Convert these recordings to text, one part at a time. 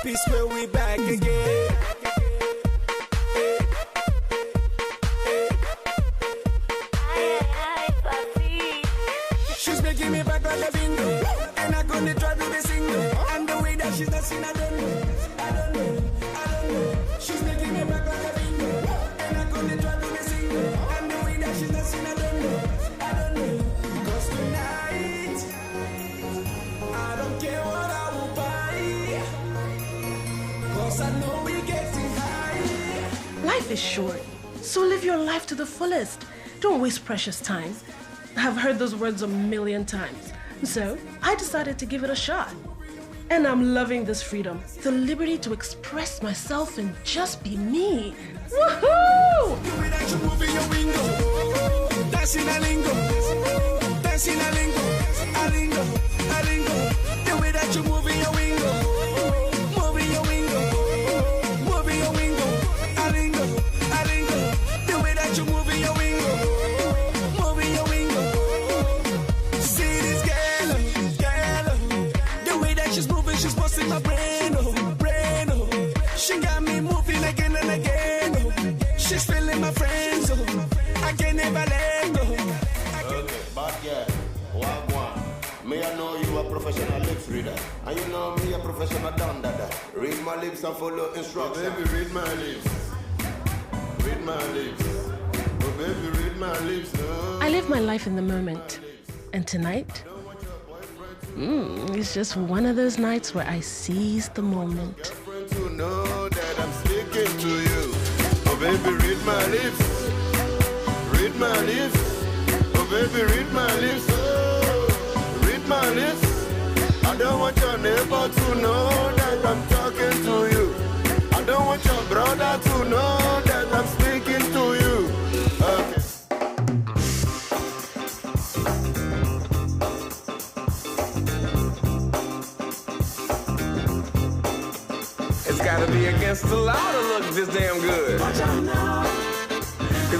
Peace, where we back again. She's making me back like a bingo, and I'm gonna try to be single. And the way that she's dancing, I don't know. She's making me back like a bingo, and I'm gonna try to be single. And the way that she's dancing, I don't know. Because tonight, I don't care what I will buy. Cause I know we're getting high. Life is short, so live your life to the fullest. Don't waste precious time. I've heard those words a million times. So I decided to give it a shot. And I'm loving this freedom, the liberty to express myself and just be me. Woohoo! Dancing a lingo, dancing a lingo, a lingo, a lingo. The way that you move in your wingo, moving your wingo, moving your wingo, a lingo, a lingo. The way that you move in your wingo, moving your wingo. See this girl, the way that she's moving, she's busting my brain, brain. She got me moving again and again. She's feeling my friends, I can never let go. Okay, bad girl, wagwan. Me, I know you a professional lips reader, and you know me a professional down dada. Read my lips and follow instructions. Oh, baby, read my lips. Read my lips. Oh, baby, read my lips. No. I live my life in the moment. And tonight, it's just one of those nights where I seize the moment. Girlfriend, to know that I'm speaking to you. Oh, baby, read my lips. Read my lips. Oh, baby, read my lips. Oh, read my lips. I don't want your neighbor to know that I'm talking to you. I don't want your brother to know that I'm speaking to you. Okay. It's gotta be against the law to look this damn good. Cause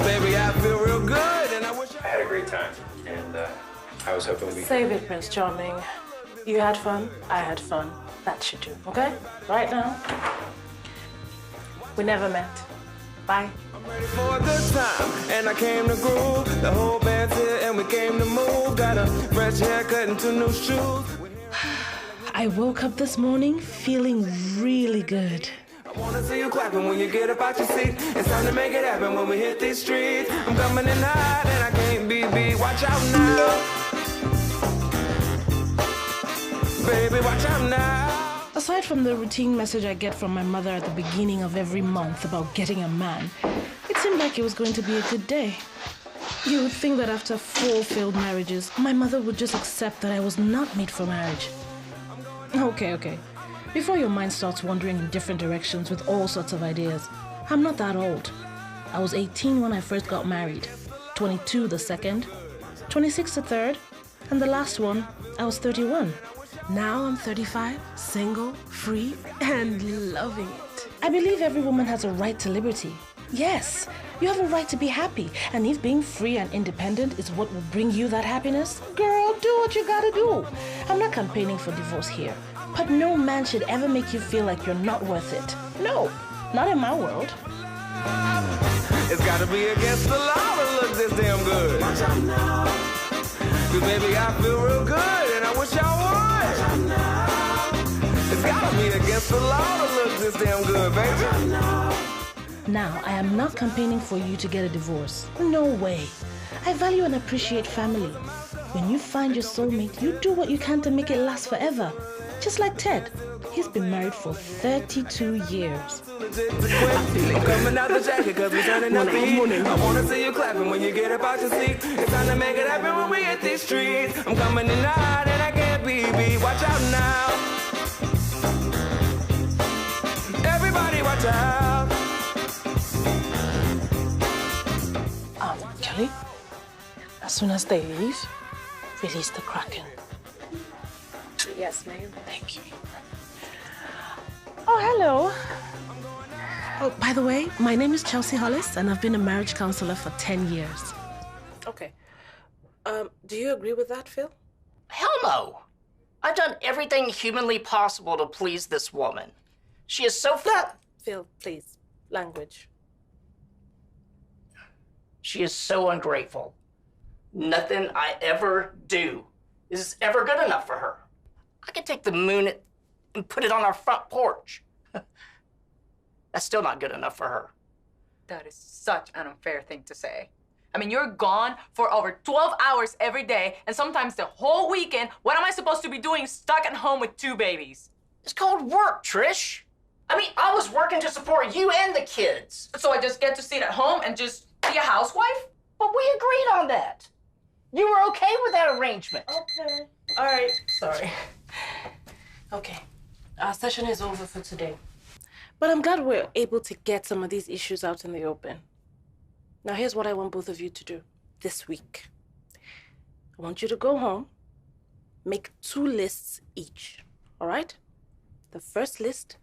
baby, I feel real good and I wish I had a great time, and I was hoping we... Save it, Prince Charming. You had fun, I had fun. That should do, okay? Right now. We never met. Bye. I'm ready for a good time, and I came to groove. The whole band's here and we came to move. Got a fresh haircut and 2 new shoes. I woke up this morning feeling really good. I wanna see you clapping when you get up out your seat. It's time to make it happen when we hit these streets. I'm coming in hot and I can't be beat. Watch out now. Baby, watch out now. Aside from the routine message I get from my mother at the beginning of every month about getting a man, it seemed like it was going to be a good day. You would think that after 4 failed marriages, my mother would just accept that I was not made for marriage. Okay. Before your mind starts wandering in different directions with all sorts of ideas, I'm not that old. I was 18 when I first got married, 22 the second, 26 the third, and the last one, I was 31. Now I'm 35, single, free, and loving it. I believe every woman has a right to liberty. Yes, you have a right to be happy, and if being free and independent is what will bring you that happiness, girl, do what you gotta do. I'm not campaigning for divorce here, but no man should ever make you feel like you're not worth it. No, not in my world. It's gotta be against the law to look this damn good. Cause baby, I feel real good and I wish I would. It's gotta be against the law to look this damn good, baby. Now, I am not campaigning for you to get a divorce. No way. I value and appreciate family. When you find your soulmate, you do what you can to make it last forever. Just like Ted. He's been married for 32 years. I'm coming out the jacket cause we're turning up the heat. I wanna see you clapping when you get up out your seat. It's time to make it happen when we hit these streets. I'm coming in hot and I can't be beat. Watch out now. child. Kelly, as soon as they leave, release the Kraken. Yes, ma'am. Thank you. Oh, hello. Oh, by the way, my name is Chelsea Hollis, and I've been a marriage counselor for 10 years. Okay. Do you agree with that, Phil? Hell no. I've done everything humanly possible to please this woman. She is so fat. Phil, please. Language. She is so ungrateful. Nothing I ever do is ever good enough for her. I could take the moon and put it on our front porch. That's still not good enough for her. That is such an unfair thing to say. I mean, you're gone for over 12 hours every day, and sometimes the whole weekend. What am I supposed to be doing stuck at home with 2 babies? It's called work, Trish. I mean, I was working to support you and the kids. So I just get to sit at home and just be a housewife? But we agreed on that. You were okay with that arrangement. Okay. All right. Sorry. Okay. Our session is over for today. But I'm glad we're able to get some of these issues out in the open. Now, here's what I want both of you to do this week. I want you to go home, make 2 lists each, all right? The first list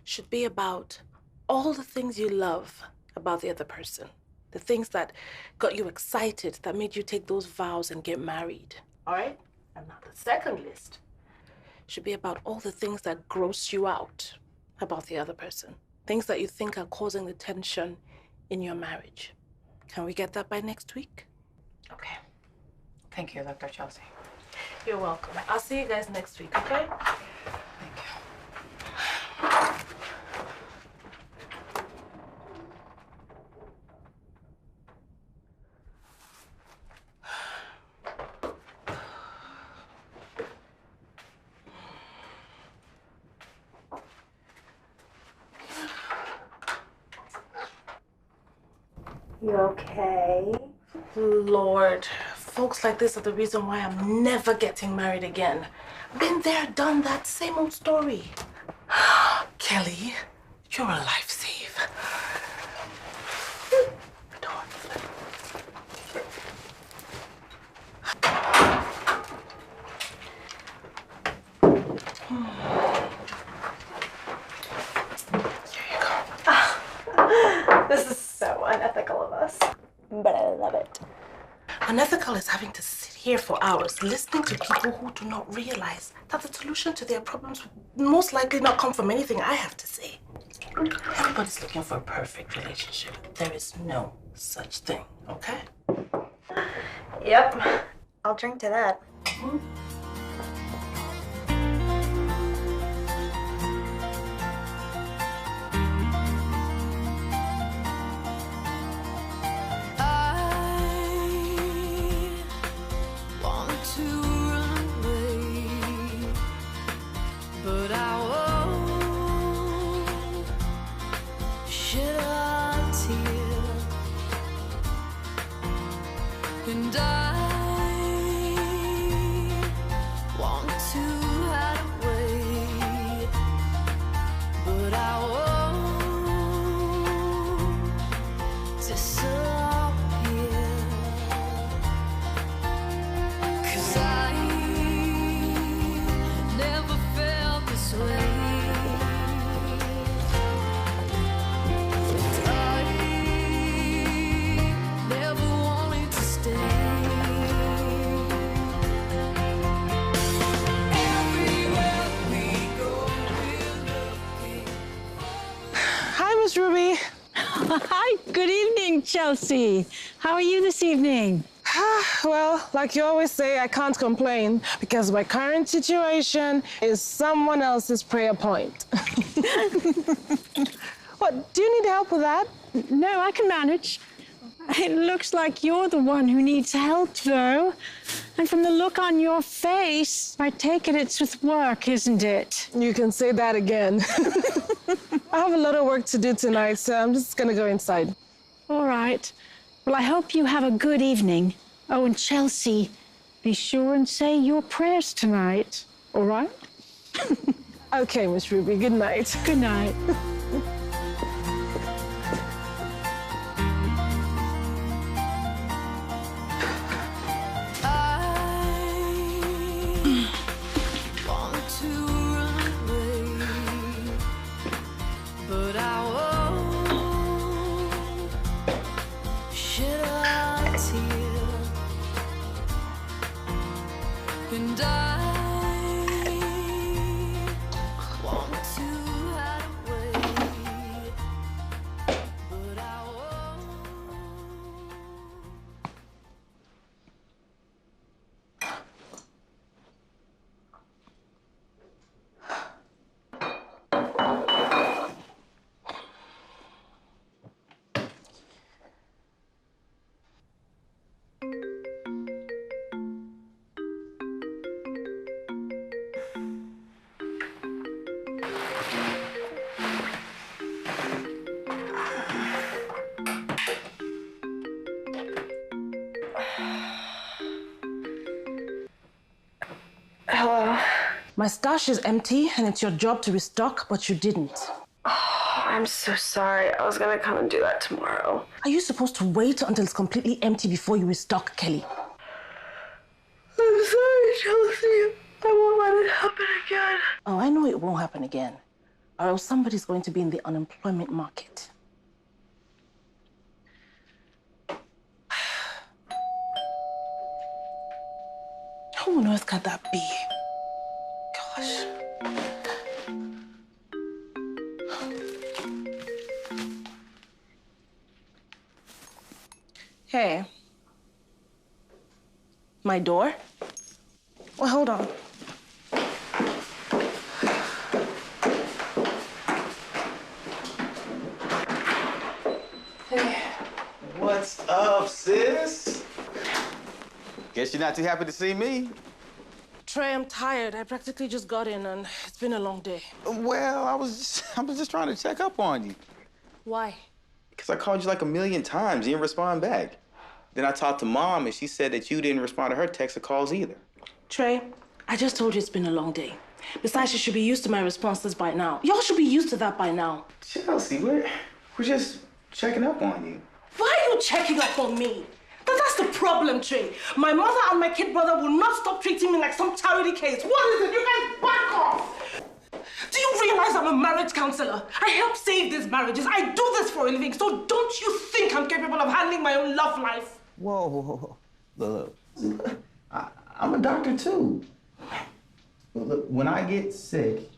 should be about all the things you love about the other person, the things that got you excited, that made you take those vows and get married, all right? And now the second list should be about all the things that gross you out about the other person, things that you think are causing the tension in your marriage. Can we get that by next week? Okay. Thank you, Dr. Chelsea. You're welcome. I'll see you guys next week, okay? Thank you. You okay? Lord, folks like this are the reason why I'm never getting married again. Been there, done that, same old story. Kelly, you're a life save. Door. Here you go. This is so unethical of us, but I love it. Unethical is having to sit here for hours listening to people who do not realize that the solution to their problems will most likely not come from anything I have to say. Everybody's looking for a perfect relationship. There is no such thing, okay? Yep. I'll drink to that. And I want to hide away, but I won't disappear, 'cause I never felt this way. Ruby. Hi, good evening, Chelsea. How are you this evening? Well, like you always say, I can't complain because my current situation is someone else's prayer point. What, do you need help with that? No, I can manage. It looks like you're the one who needs help, though. And from the look on your face, I take it it's with work, isn't it? You can say that again. I have a lot of work to do tonight, so I'm just gonna go inside. All right. Well, I hope you have a good evening. Oh, and Chelsea, be sure and say your prayers tonight, all right? Okay, Miss Ruby, good night. Good night. My stash is empty and it's your job to restock, but you didn't. Oh, I'm so sorry. I was gonna come and do that tomorrow. Are you supposed to wait until it's completely empty before you restock, Kelly? I'm sorry, Chelsea. I won't let it happen again. Oh, I know it won't happen again. Or else somebody's going to be in the unemployment market. Who on earth could that be? Gosh. Hey. My door? Well, hold on. Hey. What's up, sis? Guess you're not too happy to see me. Trey, I'm tired. I practically just got in and it's been a long day. Well, I was just trying to check up on you. Why? Because I called you like 1,000,000 times. You didn't respond back. Then I talked to Mom, and she said that you didn't respond to her texts or calls either. Trey, I just told you it's been a long day. Besides, you should be used to my responses by now. Y'all should be used to that by now. Chelsea, we're just checking up on you. Why are you checking up on me? That's the problem, Trey. My mother and my kid brother will not stop treating me like some charity case. What is it? You guys back off! Do you realize I'm a marriage counselor? I help save these marriages. I do this for a living, so don't you think I'm capable of handling my own love life? Whoa. Look. I'm a doctor, too. Look, when I get sick,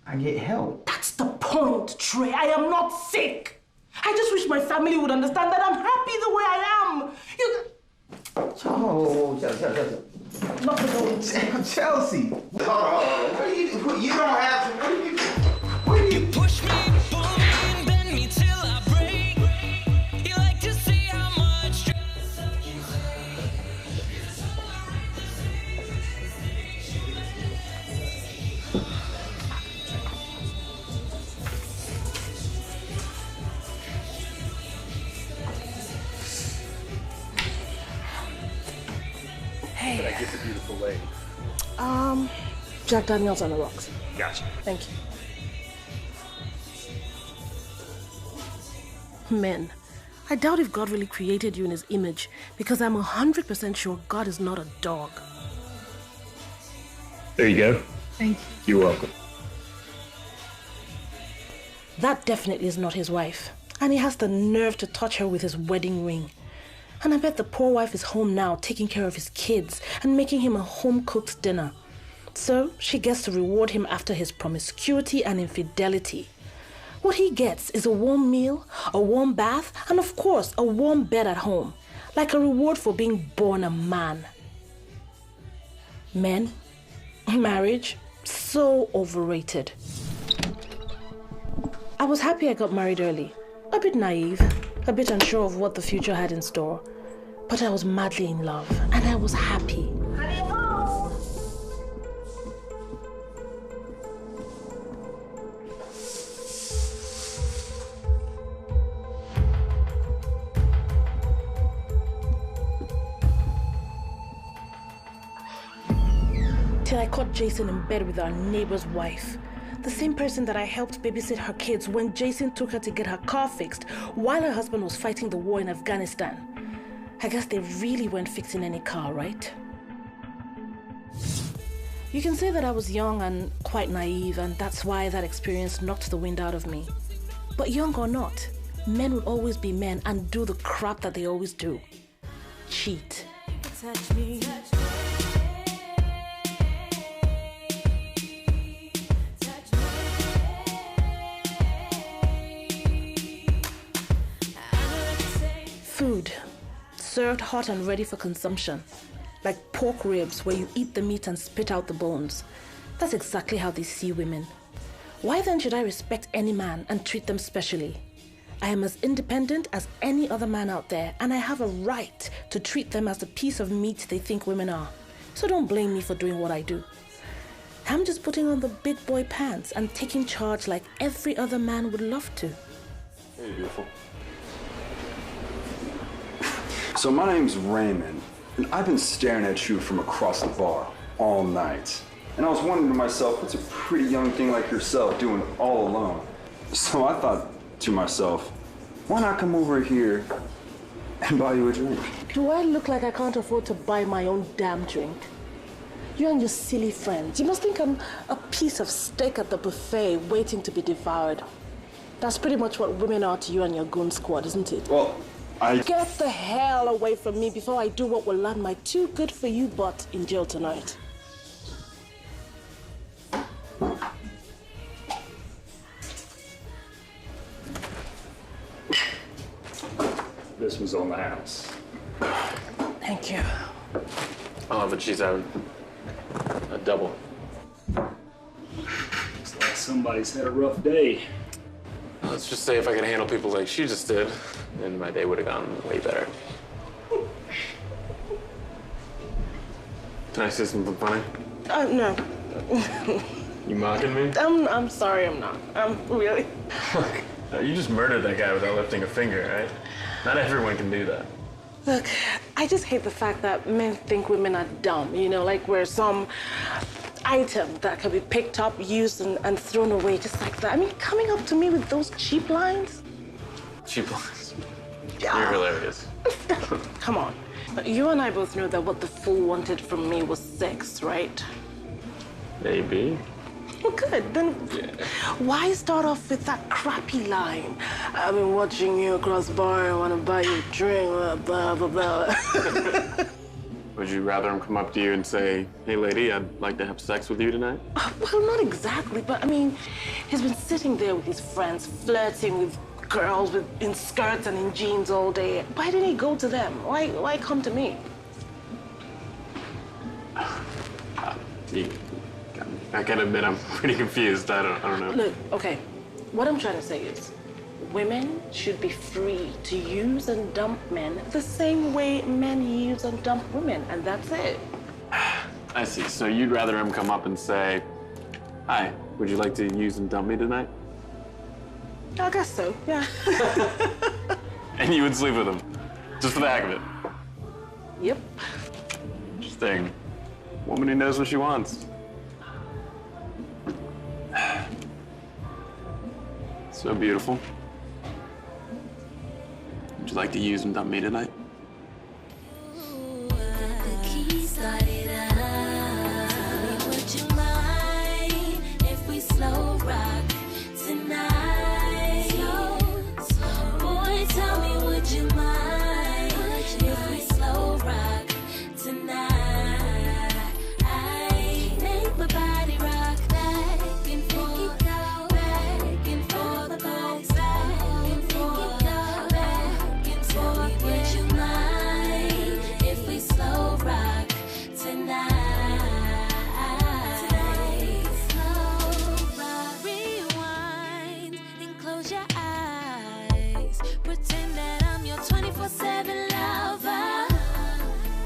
I get help. That's the point, Trey. I am not sick. I just wish my family would understand that I'm happy the way I am. Oh, Chelsea. Not the door. Chelsea. Hold on. What are you doing? You don't have to. What are you? Push me, pull me, and bend me till I break. You like to see how much. Hey. Can I get the beautiful lady? Jack Daniels on the rocks. Gotcha. Thank you. Men, I doubt if God really created you in his image because I'm 100% sure God is not a dog. There you go. Thank you. You're welcome. That definitely is not his wife. And he has the nerve to touch her with his wedding ring. And I bet the poor wife is home now taking care of his kids and making him a home-cooked dinner. So she gets to reward him after his promiscuity and infidelity. What he gets is a warm meal, a warm bath, and of course, a warm bed at home, like a reward for being born a man. Men, marriage, so overrated. I was happy I got married early, a bit naive, a bit unsure of what the future had in store, but I was madly in love and I was happy. Till I caught Jason in bed with our neighbor's wife. The same person that I helped babysit her kids when Jason took her to get her car fixed while her husband was fighting the war in Afghanistan. I guess they really weren't fixing any car, right? You can say that I was young and quite naive, and that's why that experience knocked the wind out of me. But young or not, men will always be men and do the crap that they always do. Cheat. Touch me. Food, served hot and ready for consumption, like pork ribs where you eat the meat and spit out the bones. That's exactly how they see women. Why then should I respect any man and treat them specially? I am as independent as any other man out there, and I have a right to treat them as the piece of meat they think women are. So don't blame me for doing what I do. I'm just putting on the big boy pants and taking charge like every other man would love to. Hey, beautiful. So my name's Raymond, and I've been staring at you from across the bar all night. And I was wondering to myself, what's a pretty young thing like yourself doing all alone? So I thought to myself, why not come over here and buy you a drink? Do I look like I can't afford to buy my own damn drink? You and your silly friends, you must think I'm a piece of steak at the buffet waiting to be devoured. That's pretty much what women are to you and your goon squad, isn't it? Well, Get the hell away from me before I do what will land my too good for you butt in jail tonight. This was on the house. Thank you. Oh, but she's out a double. Looks like somebody's had a rough day. Let's just say if I could handle people like she just did, then my day would have gone way better. Can I say something funny? No. You mocking me? I'm sorry, I'm not. Really. Look, you just murdered that guy without lifting a finger, right? Not everyone can do that. Look, I just hate the fact that men think women are dumb, you know, like we're some item that can be picked up, used, and thrown away just like that. I mean, coming up to me with those cheap lines? Cheap lines. Yeah. You're hilarious. Come on. You and I both know that what the fool wanted from me was sex, right? Maybe. Well, good. Then why start off with that crappy line? I've been watching you across the bar. I want to buy you a drink, blah, blah, blah. Would you rather him come up to you and say, hey, lady, I'd like to have sex with you tonight? Well, not exactly, but I mean, he's been sitting there with his friends, flirting with girls in skirts and in jeans all day. Why didn't he go to them? Why come to me? I gotta admit, I'm pretty confused. I don't know. Look, okay, what I'm trying to say is, women should be free to use and dump men the same way men use and dump women, and that's it. I see. So you'd rather him come up and say, hi, would you like to use and dump me tonight? I guess so, yeah. And you would sleep with him, just for the heck of it? Yep. Interesting. Woman who knows what she wants. So beautiful. Would you like to use and dump me tonight? Would you mind if we slow rock tonight? Boy, tell me, would you mind if we slow rock tonight? I make my body rock back and forth, back and forth, back and forth, back and forth. Would you mind if we slow rock tonight? Slow rock, rewind and close your eyes. Pretend that I'm your 24/7 lover.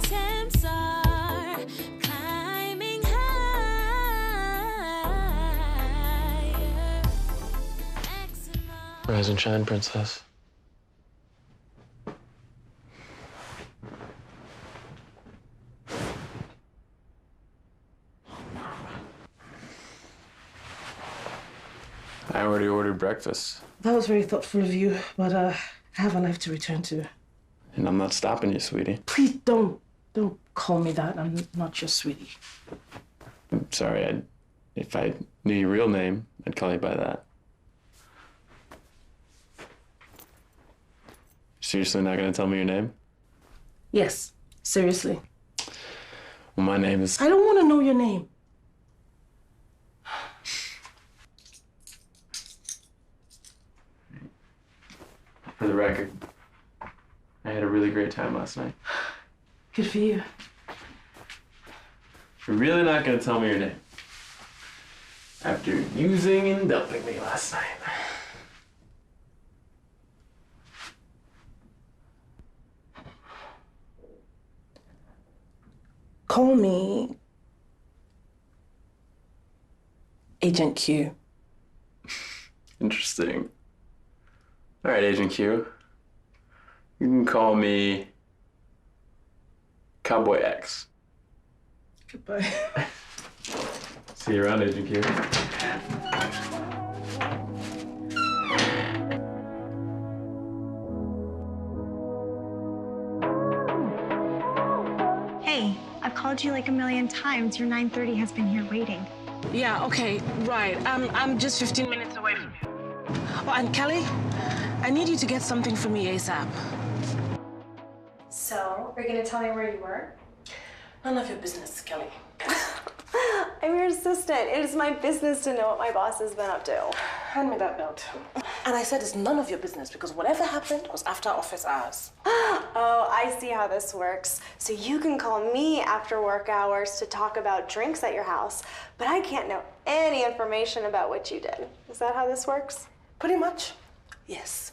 Temps are climbing higher. Rise and shine, princess. I already ordered breakfast, That was very thoughtful of you, but I have a life to return to. and I'm not stopping you, sweetie. Please don't call me that. I'm not your sweetie. I'm sorry. If I knew your real name, I'd call you by that. Seriously not gonna tell me your name? Yes, seriously. Well, my name is... I don't want to know your name. For the record, I had a really great time last night. Good for you. You're really not gonna tell me your name? After using and dumping me last night. Call me Agent Q. Interesting. All right, Agent Q. You can call me Cowboy X. Goodbye. See you around, Agent Q. Hey, I've called you like a million times. Your 9:30 has been here waiting. Yeah, okay, right. I'm just 15 minutes away from you. Oh, and Kelly, I need you to get something for me ASAP. So, are you gonna tell me where you were? None of your business, Kelly. I'm your assistant. It is my business to know what my boss has been up to. Hand me that note. And I said it's none of your business because whatever happened was after office hours. Oh, I see how this works. So you can call me after work hours to talk about drinks at your house, but I can't know any information about what you did. Is that how this works? Pretty much, yes.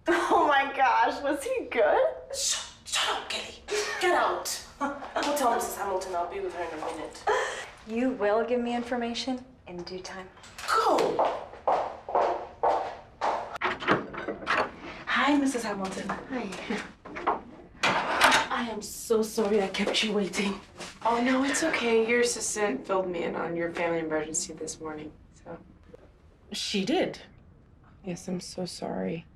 Oh my gosh, was he good? Shut up, Kelly. Get out. I'll tell Mrs. Hamilton I'll be with her in a minute. You will give me information in due time. Go. Hi, Mrs. Hamilton. Hi. I am so sorry I kept you waiting. Oh, no, it's okay. Your assistant filled me in on your family emergency this morning, so. She did? Yes, I'm so sorry.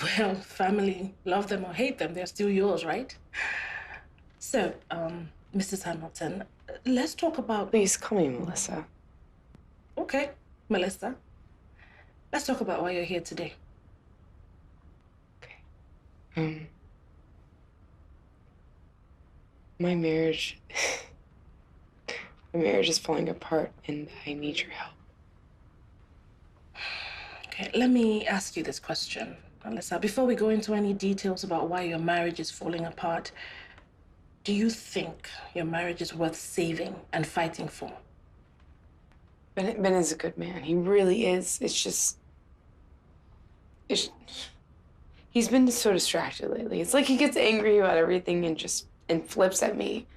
Well, family, love them or hate them, they're still yours, right? So, Mrs. Hamilton, let's talk about... Please call me Melissa. Okay, Melissa. Let's talk about why you're here today. My marriage is falling apart and I need your help. Okay, let me ask you this question, Melissa. Before we go into any details about why your marriage is falling apart, do you think your marriage is worth saving and fighting for? Ben is a good man. He really is. He's been so distracted lately. It's like he gets angry about everything and flips at me.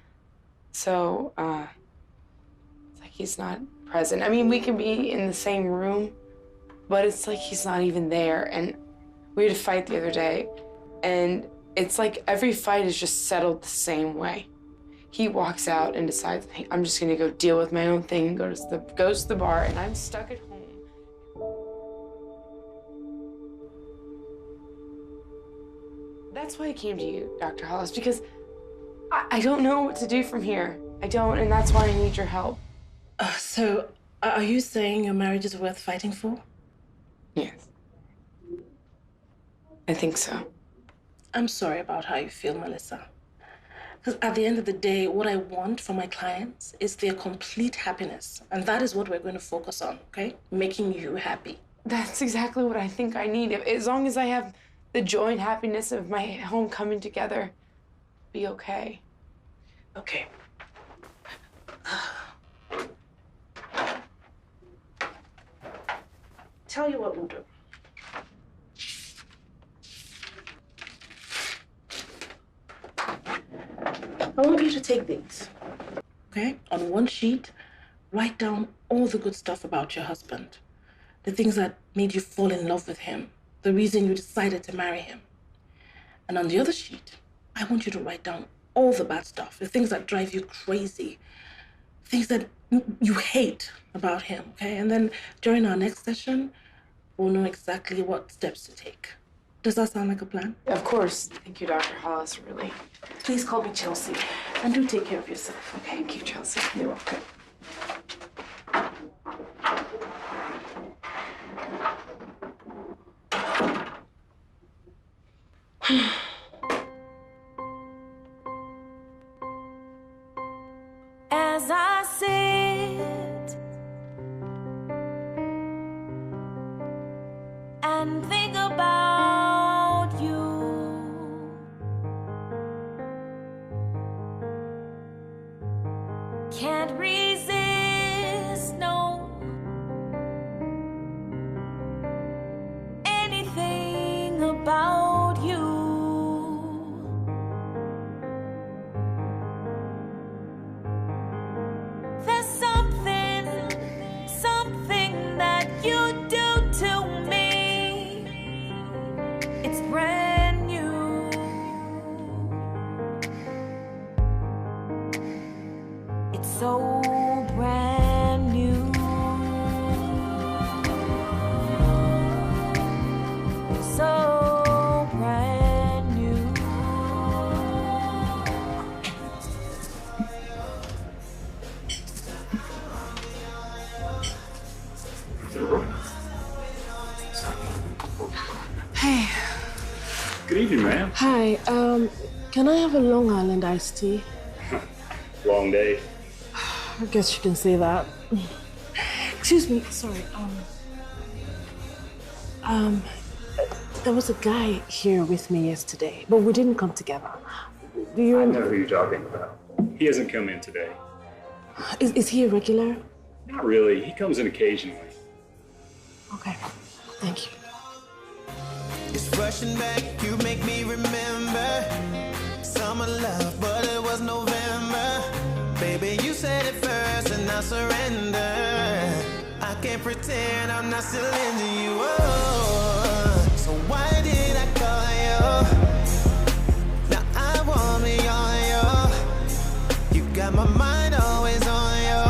So, it's like he's not present. I mean, we can be in the same room, but it's like he's not even there. And we had a fight the other day, and it's like every fight is just settled the same way. He walks out and decides, hey, I'm just gonna go deal with my own thing, goes to the bar, and I'm stuck at home. That's why I came to you, Dr. Hollis, because I don't know what to do from here. I don't, and that's why I need your help. So, are you saying your marriage is worth fighting for? Yes. I think so. I'm sorry about how you feel, Melissa. Because at the end of the day, what I want for my clients is their complete happiness. And that is what we're going to focus on, okay? Making you happy. That's exactly what I think I need. As long as I have the joy and happiness of my home coming together, be okay. Okay. Tell you what we'll do. I want you to take these, okay? On one sheet, write down all the good stuff about your husband. The things that made you fall in love with him. The reason you decided to marry him. And on the other sheet, I want you to write down all the bad stuff. The things that drive you crazy. Things that you hate about him, okay? And then during our next session, we'll know exactly what steps to take. Does that sound like a plan? Of course. Thank you, Dr. Hollis, really. Please call me Chelsea. And do take care of yourself, okay? Thank you, Chelsea. You're welcome. As I sit and think about you, can't resist, no, anything about you. There's something that you do to me. It's brand new. so brand new. So brand new. Hey. Good evening, ma'am. Hi, can I have a Long Island iced tea? Long day. I guess you can say that. Excuse me, sorry. There was a guy here with me yesterday, but we didn't come together. Do you? I know who you're talking about. He hasn't come in today. Is he a regular? Not really. He comes in occasionally. Okay, thank you. It's rushing back, you make me remember summer love, but it was November. Baby, you said it first and I surrender. I can't pretend I'm not still into you. Oh, so why did I call you? Now I want me on you. You got my mind always on you.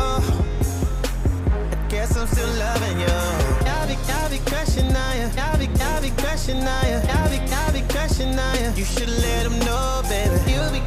I guess I'm still loving you. I'll be crushing on you. I'll be crushing on you. I'll be crushing on you. You should let him know, baby. You'll be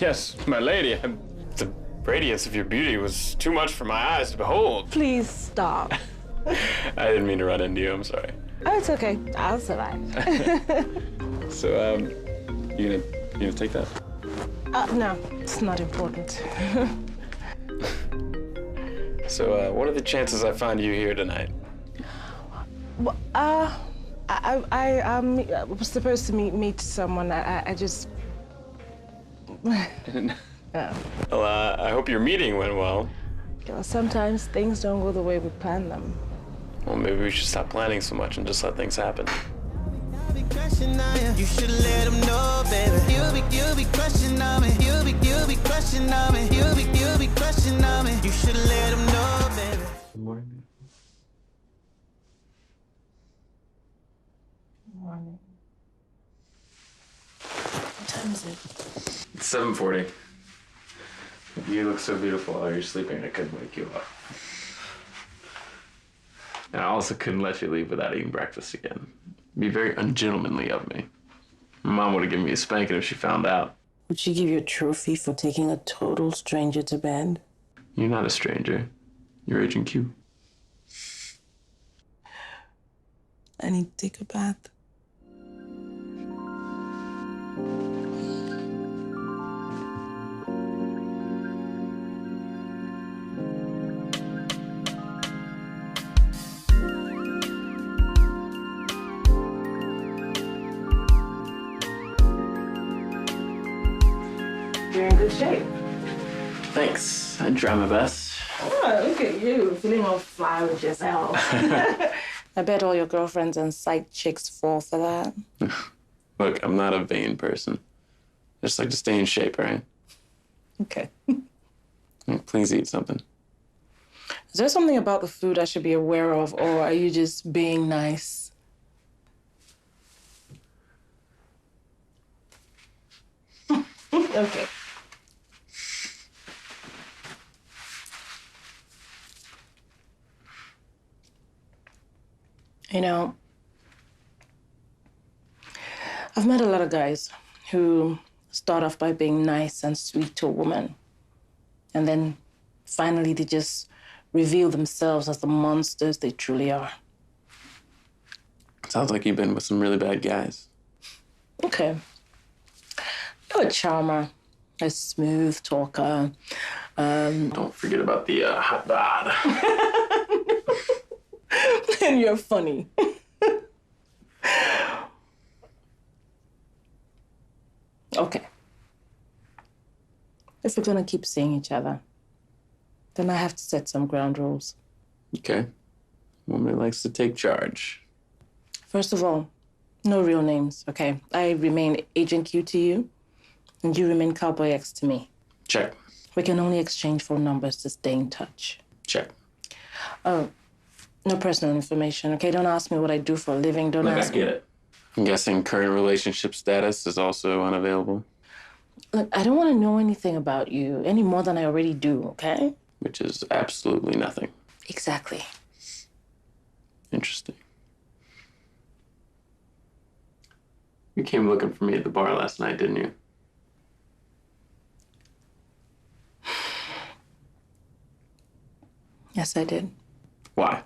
Yes, my lady. The radiance of your beauty was too much for my eyes to behold. Please stop. I didn't mean to run into you. I'm sorry. Oh, it's okay. I'll survive. So, you gonna take that? No, it's not important. So, what are the chances I find you here tonight? Well, I was supposed to meet someone. I just. Yeah. Well, I hope your meeting went well. You know, sometimes things don't go the way we plan them. Well, maybe we should stop planning so much and just let things happen. you should let him know, baby. You'll be crushing on me. You'll be crushing on me. You'll be crushing on me. You should let him know, baby. Good morning. Good morning. What time is it? It's 7:40. You look so beautiful while you're sleeping, I couldn't wake you up. And I also couldn't let you leave without eating breakfast again. It'd be very ungentlemanly of me. My mom would have given me a spanking if she found out. Would she give you a trophy for taking a total stranger to bed? You're not a stranger. You're Agent Q. I need to take a bath. You're in good shape. Thanks. I try my best. Oh, look at you, feeling all fly with yourself. I bet all your girlfriends and side chicks fall for that. Look, I'm not a vain person. I just like to stay in shape, right? Okay. Please eat something. Is there something about the food I should be aware of, or are you just being nice? Okay. You know, I've met a lot of guys who start off by being nice and sweet to a woman, and then finally they just reveal themselves as the monsters they truly are. Sounds like you've been with some really bad guys. Okay. You're a charmer, a smooth talker. Don't forget about the hot bod. And you're funny. Okay. If we're gonna keep seeing each other, then I have to set some ground rules. Okay. Woman likes to take charge. First of all, no real names, okay? I remain Agent Q to you, and you remain Cowboy X to me. Check. We can only exchange phone numbers to stay in touch. Check. Oh, no personal information, okay? Don't ask me what I do for a living. Don't Look, ask I get me. it. I'm guessing current relationship status is also unavailable. Look, I don't want to know anything about you any more than I already do, okay? Which is absolutely nothing. Exactly. Interesting. You came looking for me at the bar last night, didn't you? Yes, I did. Why?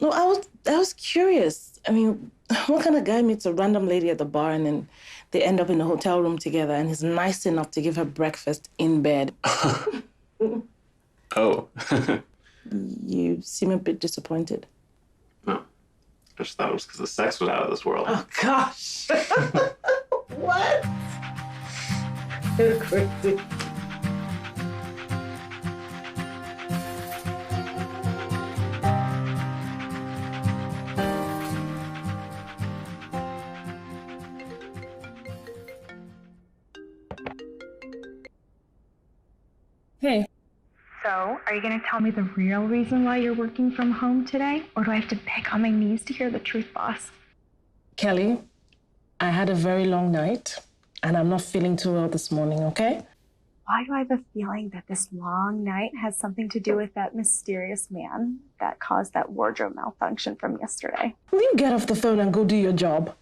No, I was curious. I mean, what kind of guy meets a random lady at the bar and then they end up in a hotel room together and he's nice enough to give her breakfast in bed? Oh. You seem a bit disappointed. No. I just thought it was because the sex was out of this world. Oh, gosh. What? You're crazy. Hey. So, are you going to tell me the real reason why you're working from home today? Or do I have to beg on my knees to hear the truth, boss? Kelly, I had a very long night and I'm not feeling too well this morning, okay? Why do I have a feeling that this long night has something to do with that mysterious man that caused that wardrobe malfunction from yesterday? Will you get off the phone and go do your job?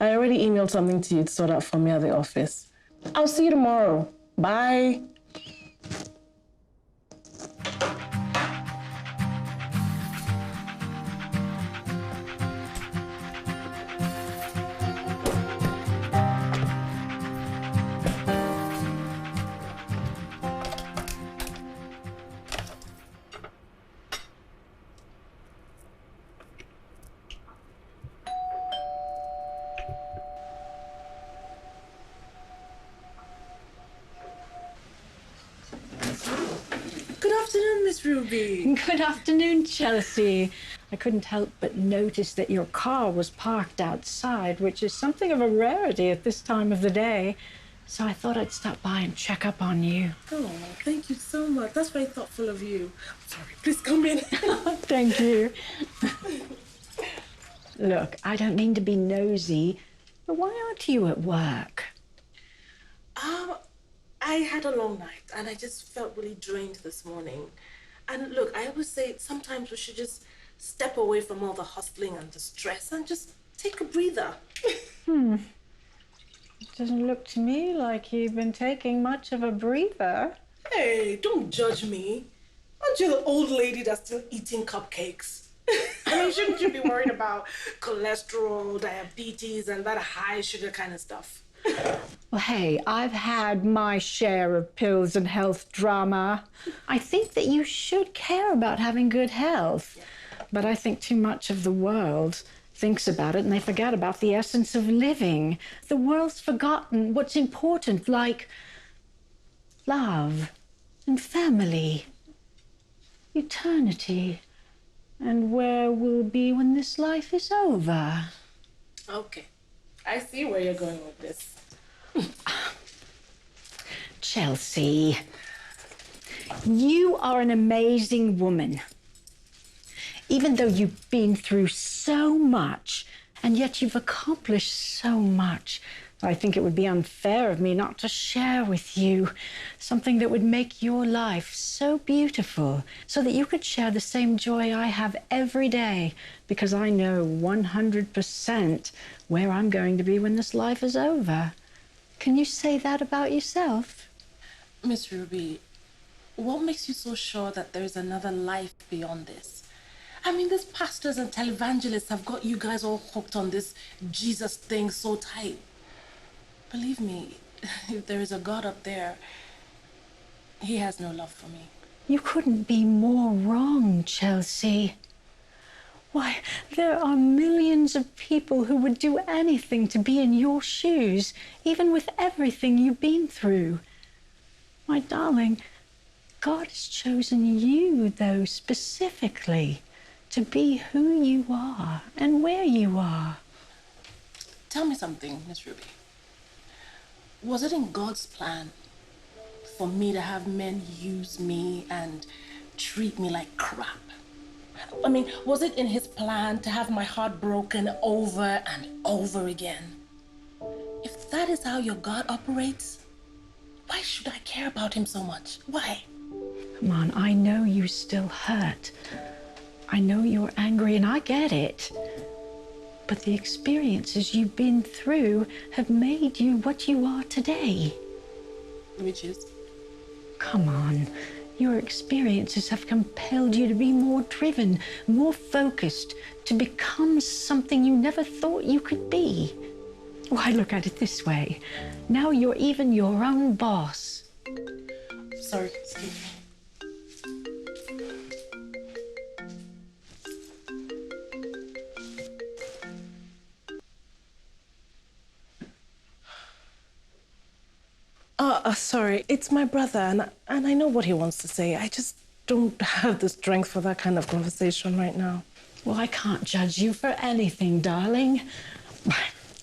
I already emailed something to you to sort out for me at the office. I'll see you tomorrow. Bye. Good afternoon, Miss Ruby. Good afternoon, Chelsea. I couldn't help but notice that your car was parked outside, which is something of a rarity at this time of the day. So I thought I'd stop by and check up on you. Oh, thank you so much. That's very thoughtful of you. Sorry, please come in. Thank you. Look, I don't mean to be nosy, but why aren't you at work? I had a long night and I just felt really drained this morning. And look, I always say sometimes we should just step away from all the hustling and the stress and just take a breather. It doesn't look to me like you've been taking much of a breather. Hey, don't judge me. Aren't you the old lady that's still eating cupcakes? I mean, shouldn't you be worried about cholesterol, diabetes, and that high sugar kind of stuff? Well, hey, I've had my share of pills and health drama. I think that you should care about having good health. But I think too much of the world thinks about it and they forget about the essence of living. The world's forgotten what's important, like love and family, eternity, and where we'll be when this life is over. Okay, I see where you're going with this. Chelsea, you are an amazing woman. Even though you've been through so much, and yet you've accomplished so much, I think it would be unfair of me not to share with you something that would make your life so beautiful, so that you could share the same joy I have every day, because I know 100% where I'm going to be when this life is over. Can you say that about yourself? Miss Ruby, what makes you so sure that there is another life beyond this? I mean, these pastors and televangelists have got you guys all hooked on this Jesus thing so tight. Believe me, if there is a God up there, he has no love for me. You couldn't be more wrong, Chelsea. Why, there are millions of people who would do anything to be in your shoes, even with everything you've been through. My darling, God has chosen you, though, specifically to be who you are and where you are. Tell me something, Miss Ruby. Was it in God's plan for me to have men use me and treat me like crap? I mean, was it in his plan to have my heart broken over and over again? If that is how your God operates, why should I care about him so much? Why? Come on, I know you still hurt. I know you're angry, and I get it. But the experiences you've been through have made you what you are today. Which is? Come on. Your experiences have compelled you to be more driven, more focused, to become something you never thought you could be. Why, look at it this way. Now you're even your own boss. Sorry, excuse me. Sorry, it's my brother, and I know what he wants to say. I just don't have the strength for that kind of conversation right now. Well, I can't judge you for anything, darling.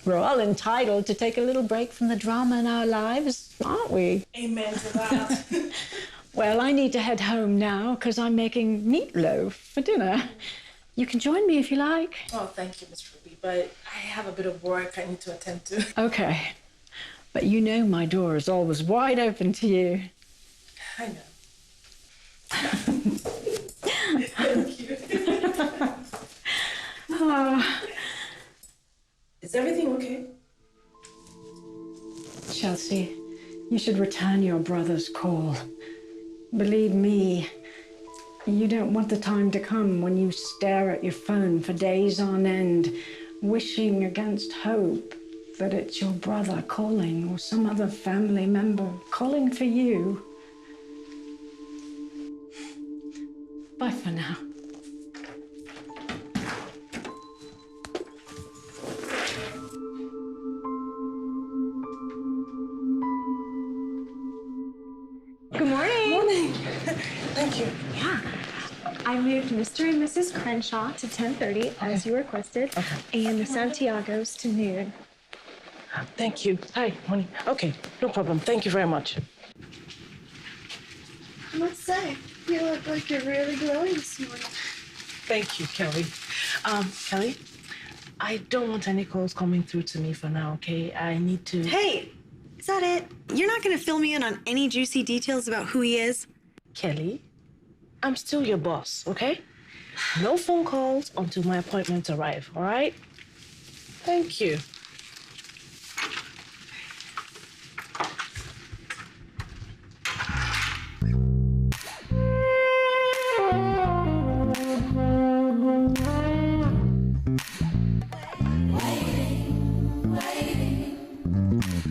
We're all entitled to take a little break from the drama in our lives, aren't we? Amen to that. Well, I need to head home now because I'm making meatloaf for dinner. You can join me if you like. Oh, thank you, Miss Ruby, but I have a bit of work I need to attend to. Okay. But you know my door is always wide open to you. I know. Thank you. Is everything okay? Chelsea, you should return your brother's call. Believe me, you don't want the time to come when you stare at your phone for days on end, wishing against hope that it's your brother calling or some other family member calling for you. Bye for now. Good morning. Morning. Thank you. Yeah. I moved Mr. and Mrs. Crenshaw to 10:30 as you requested, and the Santiagos to noon. Thank you. Hi, morning. Okay, no problem. Thank you very much. I must say, you look like you're really glowing this morning. Thank you, Kelly. Kelly, I don't want any calls coming through to me for now, okay? I need to... Hey, is that it? You're not gonna fill me in on any juicy details about who he is? Kelly, I'm still your boss, okay? No phone calls until my appointments arrive, all right? Thank you.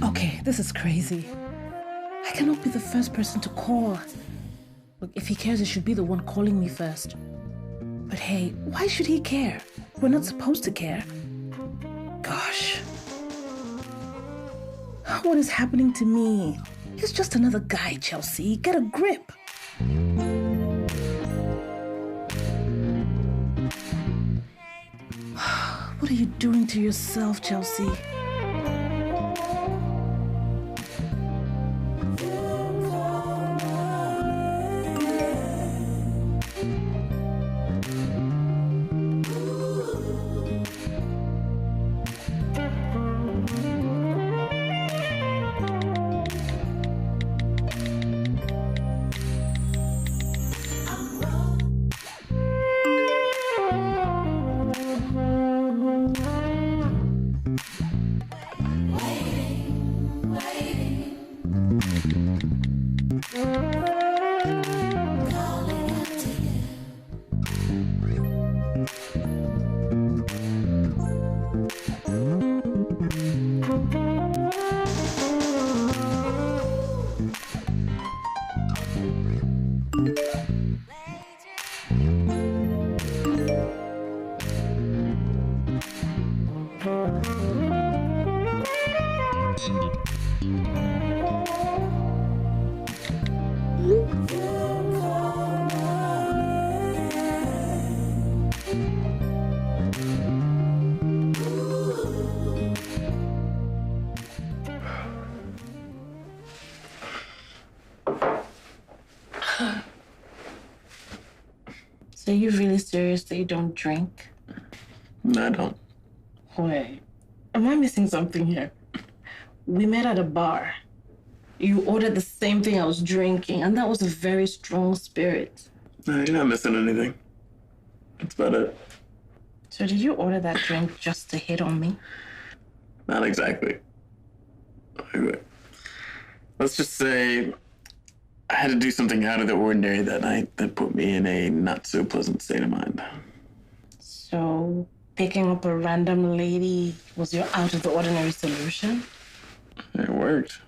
Okay, this is crazy. I cannot be the first person to call. Look, if he cares, he should be the one calling me first. But hey, why should he care? We're not supposed to care. Gosh. What is happening to me? He's just another guy, Chelsea. Get a grip. What are you doing to yourself, Chelsea? So are you really serious that you don't drink? No, I don't. Wait, am I missing something here? We met at a bar. You ordered the same thing I was drinking, and that was a very strong spirit. No, you're not missing anything. That's about it. So did you order that drink just to hit on me? Not exactly. Wait. Let's just say I had to do something out of the ordinary that night that put me in a not so pleasant state of mind. So picking up a random lady was your out of the ordinary solution? It worked.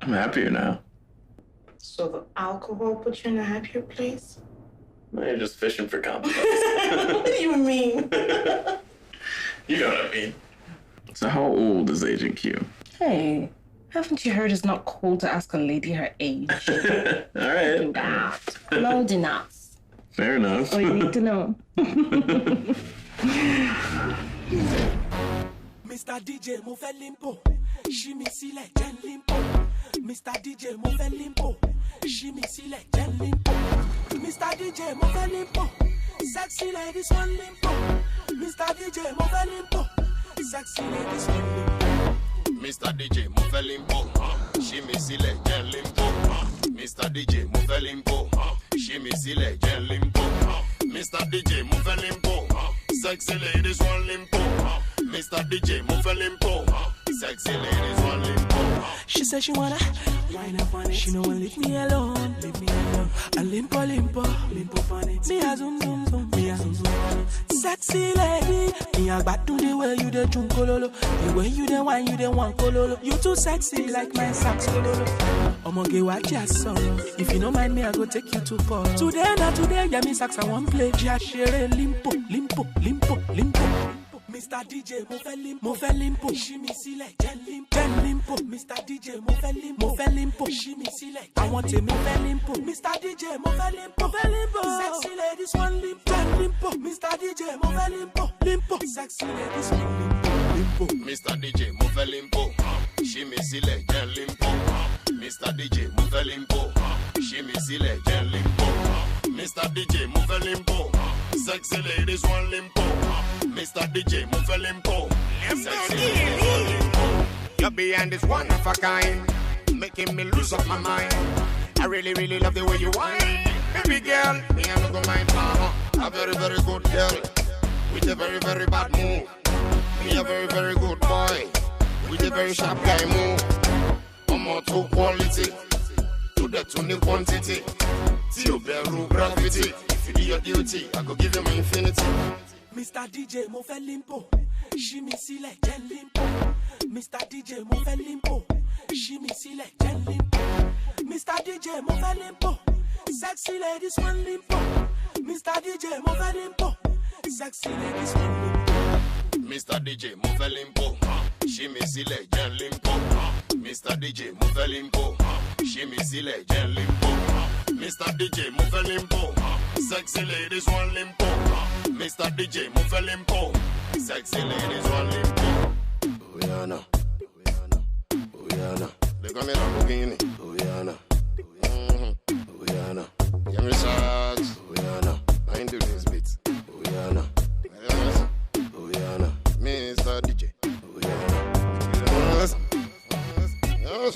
I'm happier now. So the alcohol put you in a happier place? No, you're just fishing for compliments. What do you mean? You know what I mean. So how old is Agent Q? Hey, haven't you heard it's not cool to ask a lady her age? All right. I'm old enough. Fair enough. Oh, you need to know. Mr. DJ mo fẹ́ limpo, ṣí mi sílẹ̀ jẹ́ n limpo. Mr. DJ mo fẹ́ limpo, ṣí mi sílẹ̀ jẹ́ n limpo. Mr. DJ mo fẹ́ limpo, sexy ladies want limpo. Mr. DJ mo fẹ́ limpo, sexy ladies want limpo. Mr. DJ mo fẹ́ limpo, ṣí mi sílẹ̀ jẹ́ n limpo. Mr. DJ mo fẹ́ limpo, ṣí mi sílẹ̀ jẹ́ n limpo. Mr. DJ mo fẹ́ limpo, sexy ladies want limpo. Mr. DJ mo fẹ́ limpo, sexy ladies want limpo. She said she wanna wine up on it. She no wanna leave me alone, leave me alone. A limpo, limpo, limpo on it. Me a zoom, zoom, zoom, me a zoom, zoom. Sexy lady, me a back to the way you the jump kololo. The way you the wine, you the one kololo. You too sexy like my sax kololo. I'ma get what you sorrow. If you don't mind me, I go take you to far. Today, not today, yeah, me sax I want play. Just share limpo, limpo, limpo, limpo. Mr. DJ mo fẹ́ limpo, ṣí mi sílẹ̀ jẹ́ limpo. Mr. DJ mo fẹ́ limpo, ṣí mi sílẹ̀ àwọn tèmi fẹ́ limpo. Mr. DJ mo fẹ́ limpo, sexy ladies want limpo, limpo. Mr. DJ mo fẹ́ limpo, sexy ladies want limpo. Mr. DJ mo fẹ́ limpo, ṣí mi sílẹ̀ jẹ́ limpo. Mr. DJ mo fẹ́ limpo, ṣí mi sílẹ̀ jẹ́ limpo. Mr. DJ mo fẹ́ limpo, sexy ladies want limpo. Mr. DJ mo fẹ́ limpo, sexy ladies want limpo. Your beyond is one of a kind, making me lose up my mind. I really, really love the way you whine. Baby girl, me I no go mind. A very, very good girl, with a very, very bad move. Me a very, very good boy, with a very sharp guy move. I'm more to quality, to the tuning quantity. See you better gravity. If you do your duty, I go give you my infinity. Mr. DJ mo fẹ́ limpo, ṣí mi sílẹ̀ jẹ́ limpo. Mr. DJ mo fẹ́ limpo, ṣí mi sílẹ̀ jẹ́ limpo. Mr. DJ mo fẹ́ limpo, sexy ladies want limpo. Mr. DJ mo fẹ́ limpo, sexy ladies want limpo. Mr. DJ mo fẹ́ limpo, ṣí mi sílẹ̀ jẹ́ limpo. Mr. DJ mo fẹ́ limpo, ṣí mi sílẹ̀ jẹ́ limpo. Mr. DJ mo fẹ́ limpo, sexy ladies want limpo. Mr. DJ mo fẹ́ limpo, sexy ladies want limpo. Oyana, Oyana, they call me Lamborghini. Oyana, Oyana, give me shots. Oyana, mind the this beats. Oyana, Oyana, Mr. DJ. Oyana, yes.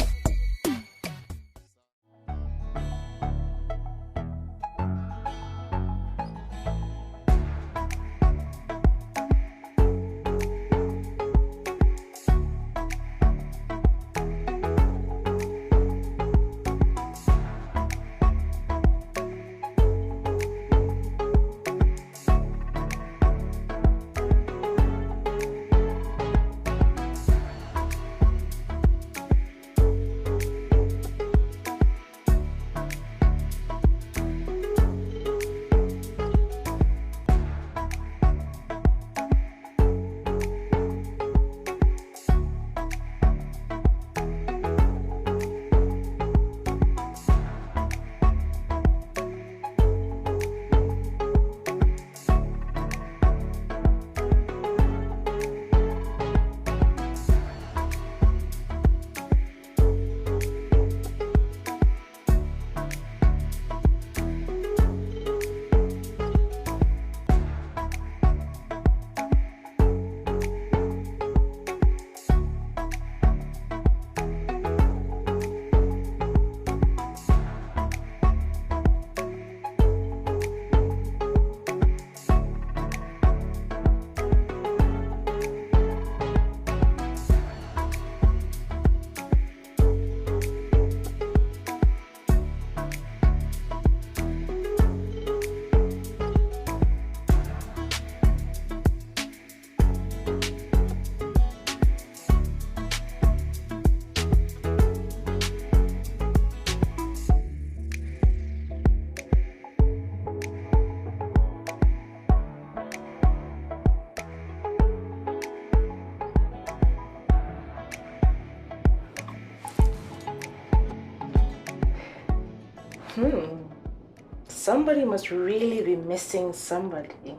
Somebody must really be missing somebody.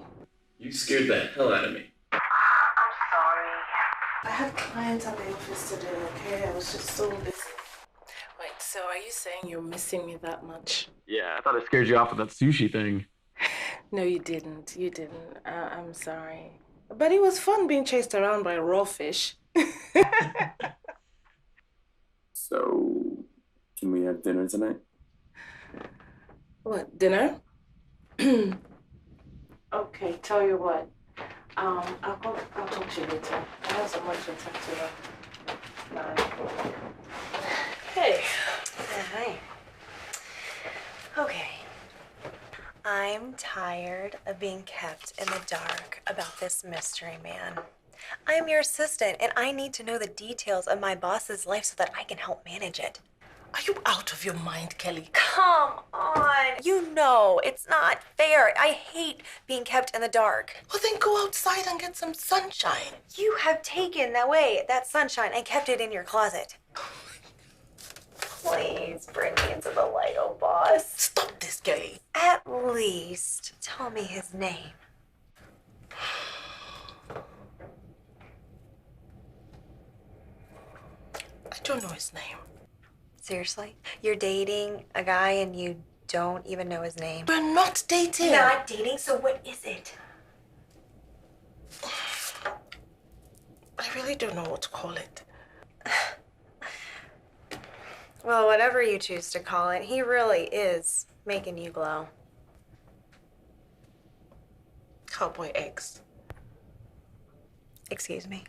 You scared the hell out of me. I had clients at the office today, okay? I was just so busy. Wait, so are you saying you're missing me that much? Yeah, I thought I scared you off with that sushi thing. No, you didn't. You didn't. I'm sorry. But it was fun being chased around by raw fish. So, can we have dinner tonight? What, dinner? Okay, tell you what. I'll talk to you later. I have so much to talk to you. Bye. Hey. Hi. Okay. I'm tired of being kept in the dark about this mystery man. I'm your assistant, and I need to know the details of my boss's life so that I can help manage it. Are you out of your mind, Kelly? Come on. You know, it's not fair. I hate being kept in the dark. Well, then go outside and get some sunshine. You have taken away that sunshine and kept it in your closet. Please bring me into the light, oh boss. Stop this, Kelly. At least tell me his name. I don't know his name. Seriously? You're dating a guy and you don't even know his name? We're not dating. Not dating? So what is it? I really don't know what to call it. Well, whatever you choose to call it, he really is making you glow. Cowboy eggs. Excuse me?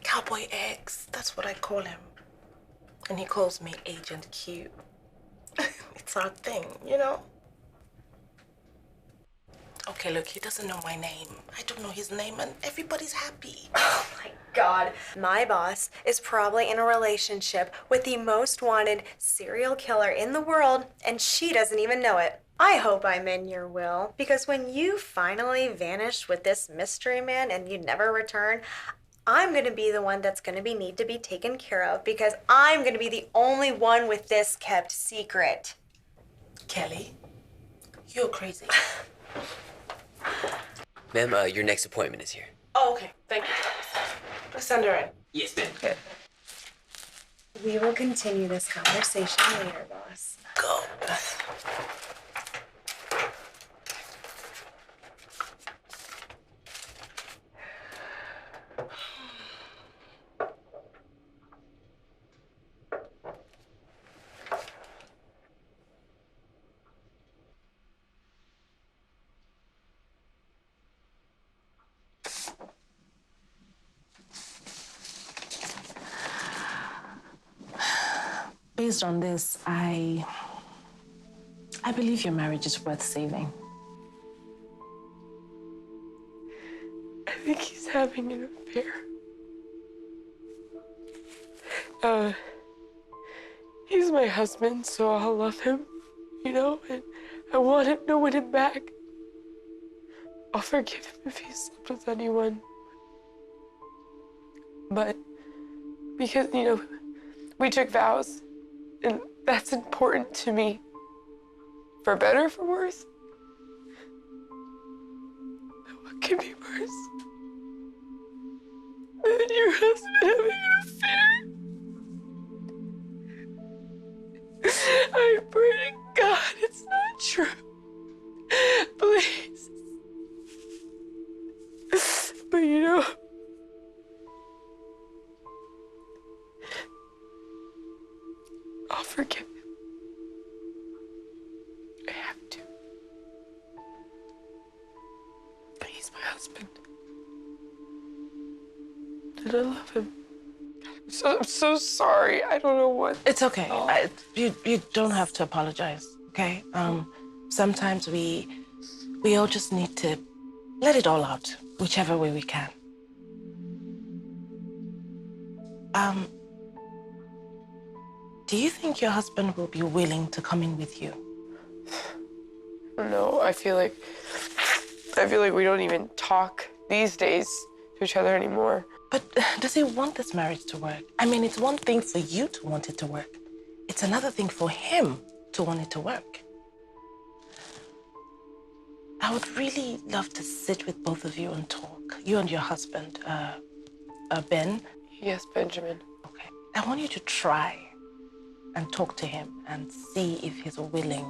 Cowboy eggs. That's what I call him. And he calls me Agent Q. It's our thing, you know? Okay, look, he doesn't know my name. I don't know his name, and everybody's happy. Oh my God. My boss is probably in a relationship with the most wanted serial killer in the world, and she doesn't even know it. I hope I'm in your will, because when you finally vanish with this mystery man and you never return, I'm going to be the one that's going to need to be taken care of, because I'm going to be the only one with this kept secret. Kelly, you're crazy. Ma'am, your next appointment is here. Oh, okay. Thank you. Let's send her in. Yes, ma'am. Okay. We will continue this conversation later, boss. Go. Based on this, I believe your marriage is worth saving. I think he's having an affair. He's my husband, so I'll love him, you know, and I want him back. I'll forgive him if he slept with anyone. But because, you know, we took vows, and that's important to me. For better or for worse. But what could be worse than your husband having an affair? I pray to God it's not true. Please. But you know, I'll forgive him. I have to. But he's my husband. And I love him. I'm so sorry. I don't know what. It's okay. You don't have to apologize, okay? Sometimes we all just need to let it all out, whichever way we can. Do you think your husband will be willing to come in with you? No, I feel like we don't even talk these days to each other anymore. But does he want this marriage to work? I mean, it's one thing for you to want it to work. It's another thing for him to want it to work. I would really love to sit with both of you and talk. You and your husband, Ben. Yes, Benjamin. Okay. I want you to try and talk to him and see if he's willing.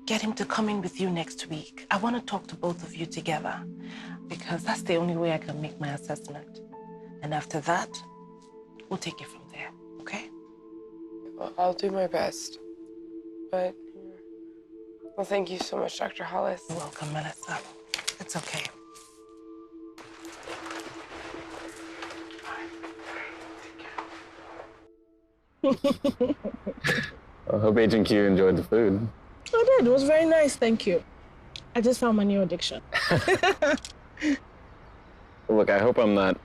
Get him to come in with you next week. I want to talk to both of you together because that's the only way I can make my assessment. And after that, we'll take it from there, okay? Well, I'll do my best. But, well, thank you so much, Dr. Hollis. You're welcome, Melissa. It's okay. I hope Agent Q enjoyed the food. I did. It was very nice, thank you. I just found my new addiction. Look, I hope I'm not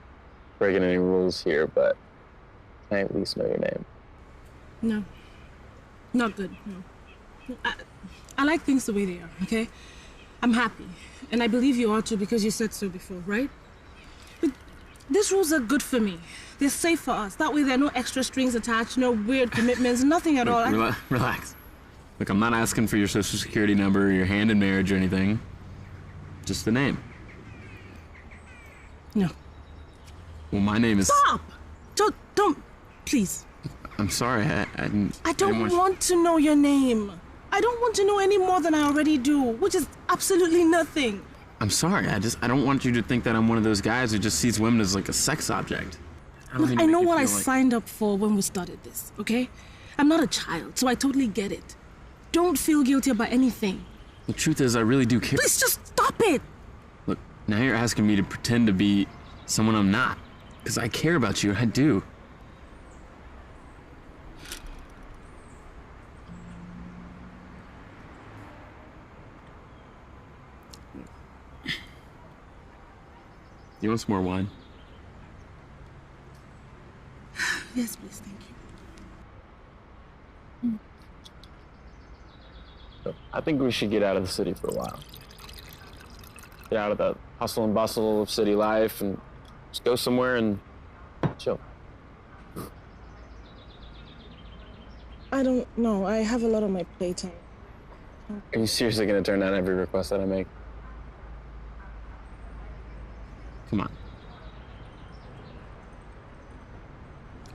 breaking any rules here, but can I at least know your name? No. Not good, no. I like things the way they are, okay? I'm happy. And I believe you are too because you said so before, right? But these rules are good for me. They're safe for us. That way there are no extra strings attached, no weird commitments, nothing at all. Relax. Look, I'm not asking for your social security number or your hand in marriage or anything. Just the name. No. Well, my name is... Stop! Don't, please. I'm sorry, I don't want to know your name. I don't want to know any more than I already do, which is absolutely nothing. I'm sorry, I don't want you to think that I'm one of those guys who just sees women as like a sex object. Look, I know what I signed up for when we started this, okay? I'm not a child, so I totally get it. Don't feel guilty about anything. The truth is, I really do care. Please just stop it! Look, now you're asking me to pretend to be someone I'm not. Because I care about you, I do. You want some more wine? Yes, please, thank you. So, I think we should get out of the city for a while. Get out of the hustle and bustle of city life and just go somewhere and chill. I don't know. I have a lot on my plate. Are you seriously gonna turn down every request that I make? Come on.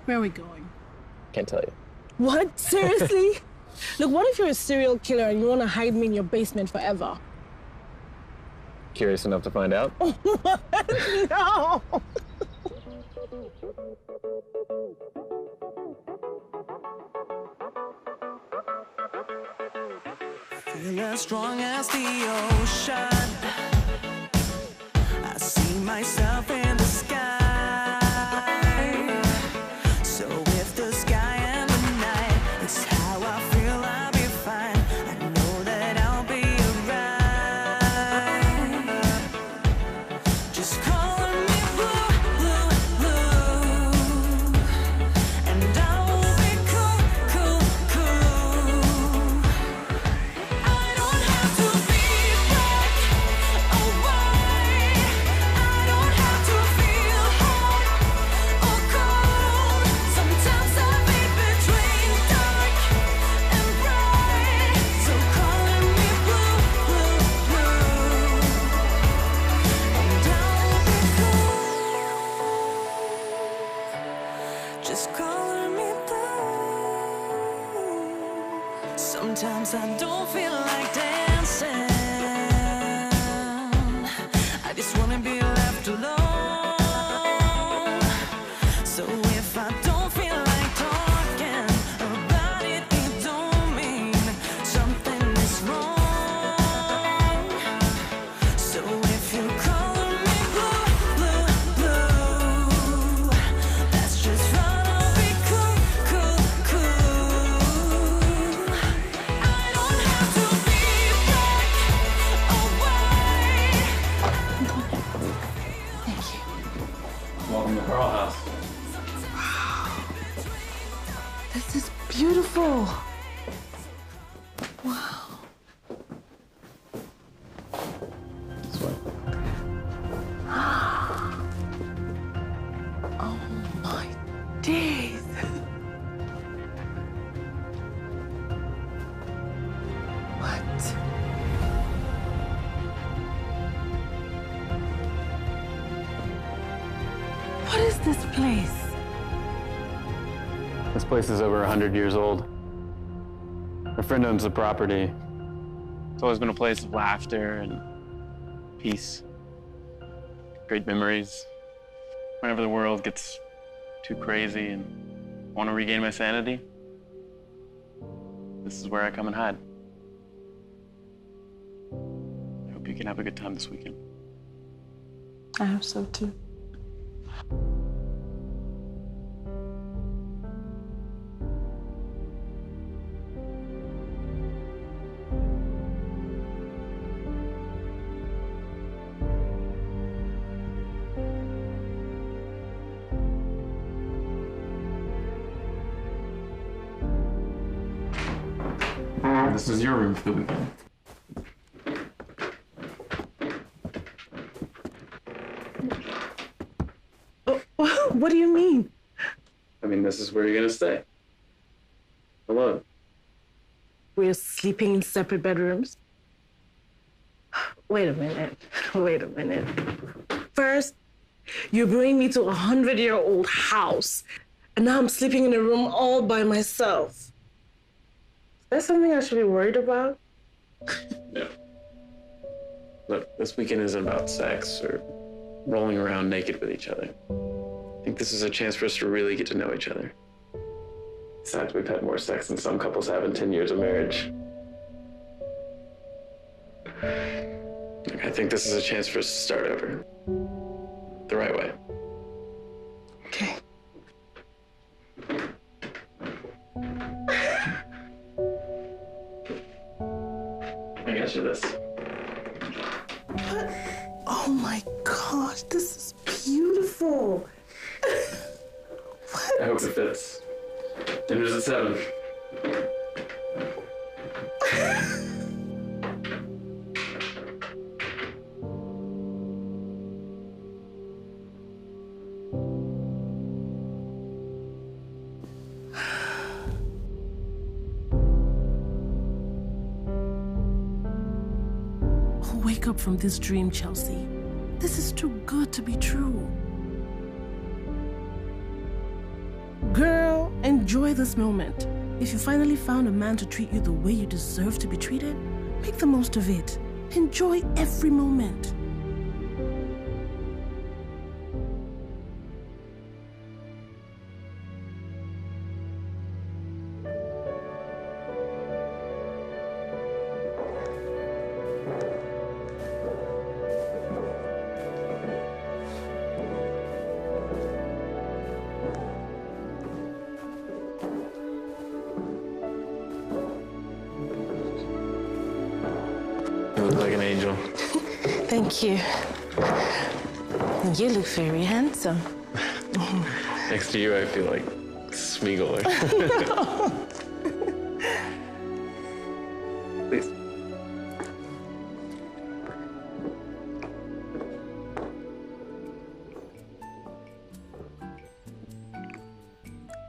Where are we going? Can't tell you. What? Seriously? Look, what if you're a serial killer and you want to hide me in your basement forever? Curious enough to find out? No! Feel as strong as the ocean. I see myself in the sky. So if the sky and the night is how I feel, I'll be fine. I know that I'll be alright. Just calling me blue, blue, blue, and I will be cool, cool, cool. I don't have to be black or white. I don't have to feel hot or cold. Sometimes I fade between dark and bright. So calling me blue, blue, blue, and I'll be cool. Just calling me blue. Sometimes I don't feel like dancing. I just wanna be left alone. So if I don't feel like talking about it, it don't mean something is wrong. So if you call me blue, blue, blue, that's just fine. I'll be cool, cool, cool. I don't have to be black or white. Thank you. Welcome to Carl House. This is beautiful. Wow. This way. Oh my days. What is this place? This place is over 100 years old. My friend owns the property. It's always been a place of laughter and peace, great memories. Whenever the world gets too crazy and I want to regain my sanity, this is where I come and hide. I hope you can have a good time this weekend. I hope so too. This is your room for the weekend. What do you mean? I mean, this is where you're gonna stay. Alone. We're sleeping in separate bedrooms? Wait a minute. Wait a minute. First, you bring me to a 100-year-old house, and now I'm sleeping in a room all by myself. Is that something I should be worried about? No. Look, this weekend isn't about sex or rolling around naked with each other. I think this is a chance for us to really get to know each other. Besides, we've had more sex than some couples have in 10 years of marriage. Look, I think this is a chance for us to start over. The right way. Okay. I got you this. Oh my gosh, this is beautiful. I hope it fits. Dinner's at 7. Wake up from this dream, Chelsea. This is too good to be true. Girl, enjoy this moment. If you finally found a man to treat you the way you deserve to be treated, make the most of it. Enjoy every moment. You look like an angel. Thank you. You look very handsome. Next to you, I feel like Smeagol. Please.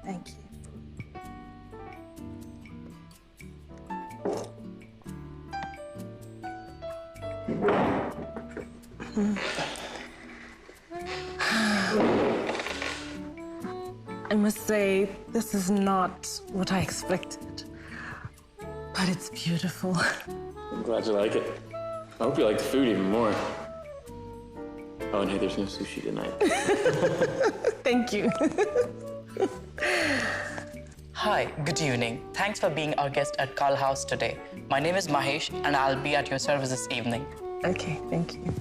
Thank you. I must say, this is not what I expected, but it's beautiful. I'm glad you like it. I hope you like the food even more. Oh, and hey, there's no sushi tonight. Thank you. Hi, good evening. Thanks for being our guest at Carl House today. My name is Mahesh, and I'll be at your service this evening. Okay, thank you.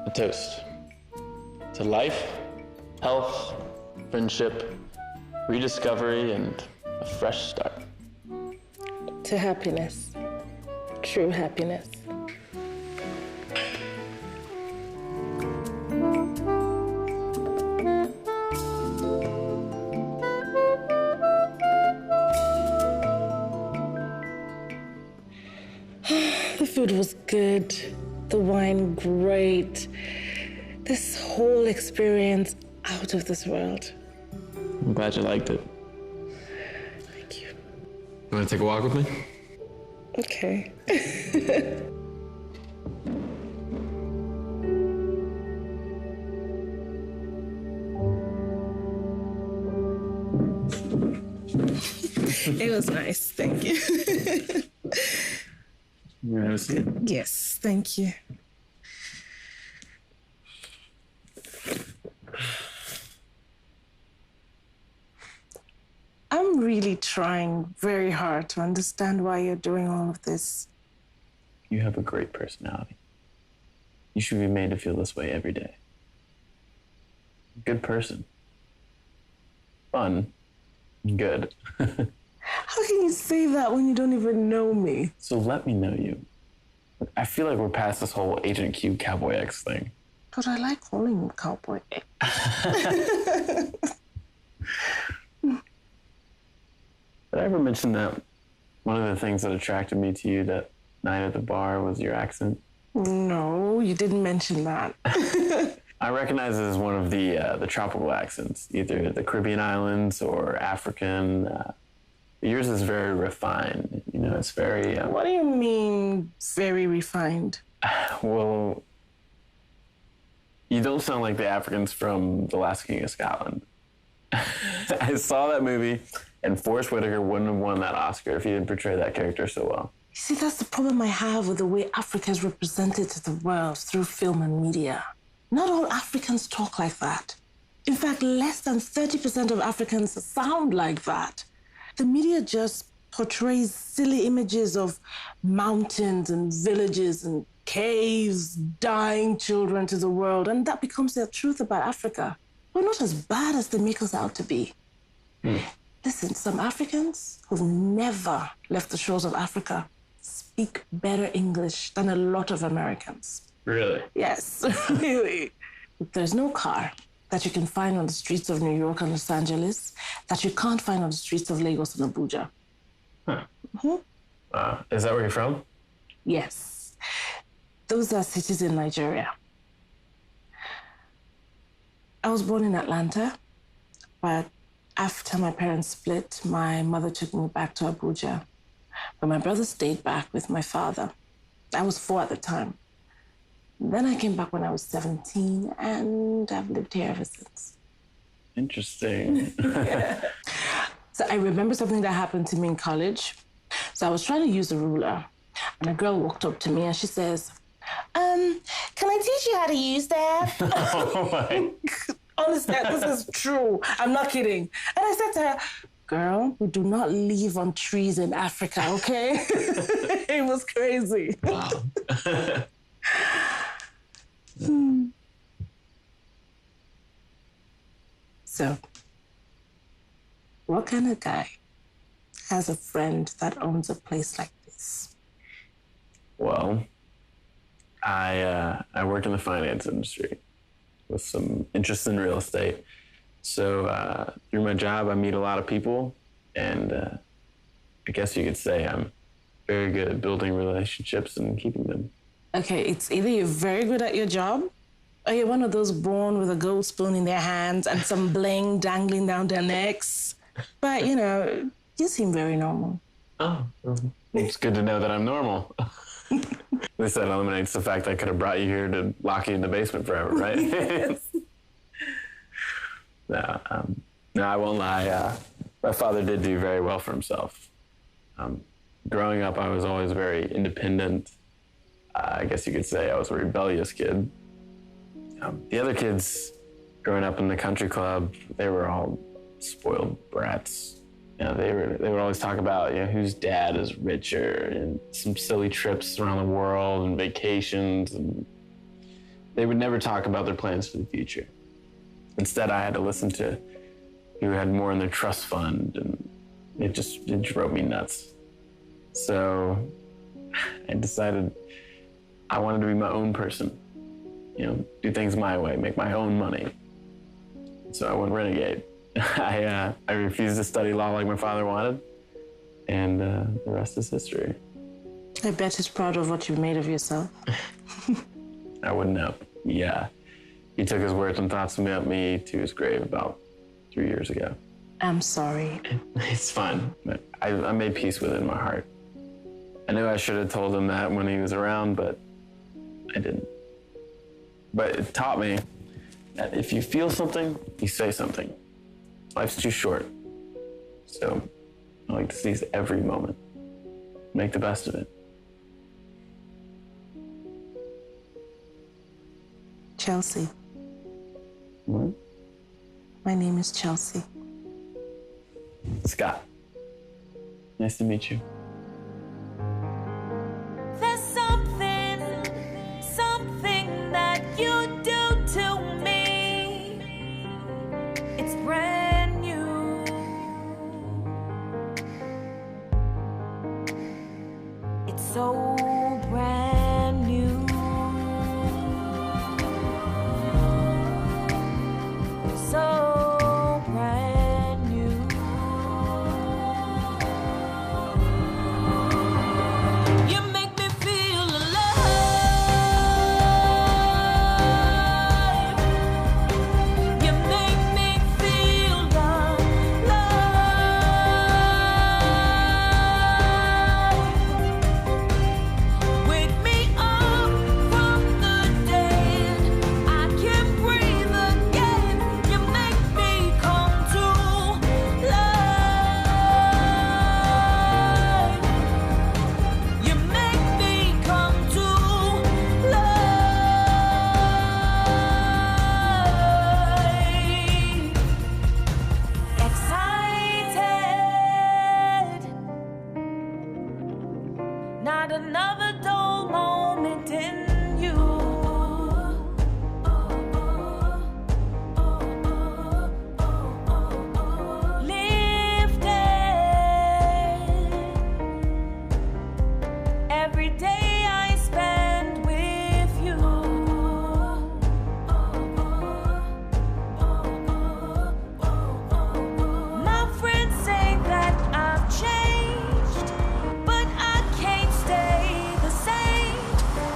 A toast to life, health, friendship, rediscovery, and a fresh start. To happiness. True happiness. The food was good, the wine great. This whole experience out of this world. I'm glad you liked it. Thank you. You want to take a walk with me? Okay. It was nice, thank you. You want to see it? Yes, thank you. I'm really trying very hard to understand why you're doing all of this. You have a great personality. You should be made to feel this way every day. Good person. Fun. Good. How can you say that when you don't even know me? So let me know you. I feel like we're past this whole Agent Q Cowboy X thing. But I like calling him Cowboy X. Did I ever mention that one of the things that attracted me to you that night at the bar was your accent? No, you didn't mention that. I recognize it as one of the tropical accents, either the Caribbean islands or African. Yours is very refined. You know, it's very... What do you mean, very refined? Well, you don't sound like the Africans from The Last King of Scotland. I saw that movie, and Forrest Whitaker wouldn't have won that Oscar if he didn't portray that character so well. You see, that's the problem I have with the way Africa is represented to the world through film and media. Not all Africans talk like that. In fact, less than 30% of Africans sound like that. The media just portrays silly images of mountains and villages and caves, dying children to the world, and that becomes their truth about Africa. We're not as bad as they make us out to be. Listen, some Africans who've never left the shores of Africa speak better English than a lot of Americans. Really? Yes, really. There's no car that you can find on the streets of New York and Los Angeles that you can't find on the streets of Lagos and Abuja. Huh. Mm-hmm. Is that where you're from? Yes. Those are cities in Nigeria. I was born in Atlanta, but after my parents split, my mother took me back to Abuja. But my brother stayed back with my father. I was 4 at the time. Then I came back when I was 17, and I've lived here ever since. Interesting. Yeah. So I remember something that happened to me in college. So I was trying to use a ruler, and a girl walked up to me and she says, can I teach you how to use that? Oh my. Honestly, this is true. I'm not kidding. And I said to her, girl, we do not live on trees in Africa, okay? It was crazy. Wow. So, what kind of guy has a friend that owns a place like this? Well, I work in the finance industry with some interest in real estate. So through my job, I meet a lot of people, and I guess you could say I'm very good at building relationships and keeping them. Okay, it's either you're very good at your job, or you're one of those born with a gold spoon in their hands and some bling dangling down their necks. But, you know, you seem very normal. Oh, it's good to know that I'm normal. At least that eliminates the fact I could have brought you here to lock you in the basement forever, right? Yes. No, I won't lie. My father did do very well for himself. Growing up, I was always very independent. I guess you could say I was a rebellious kid. The other kids growing up in the country club, they were all spoiled brats. You know, they would always talk about, you know, whose dad is richer and some silly trips around the world and vacations. And they would never talk about their plans for the future. Instead, I had to listen to who had more in their trust fund, and it drove me nuts. So I decided I wanted to be my own person, you know, do things my way, make my own money. So I went renegade. I refused to study law like my father wanted, and the rest is history. I bet he's proud of what you made of yourself. I wouldn't know. Yeah. He took his words and thoughts about me to his grave about 3 years ago. I'm sorry. It's fine. But I made peace with it in my heart. I knew I should have told him that when he was around, but I didn't. But it taught me that if you feel something, you say something. Life's too short. So I like to seize every moment. Make the best of it. Chelsea. What? My name is Chelsea. Scott. Nice to meet you. There's something that you do to me. It's brand new. It's so brand new. So brand new. You make me feel alive. You make me feel alive. Wake me up from the dead. I can breathe again. You make me come to life. You make me come to life. Excited. Not another dull moment in you. Lifted. Every day I spend with you. My friends say that I've changed, but I can't stay the same.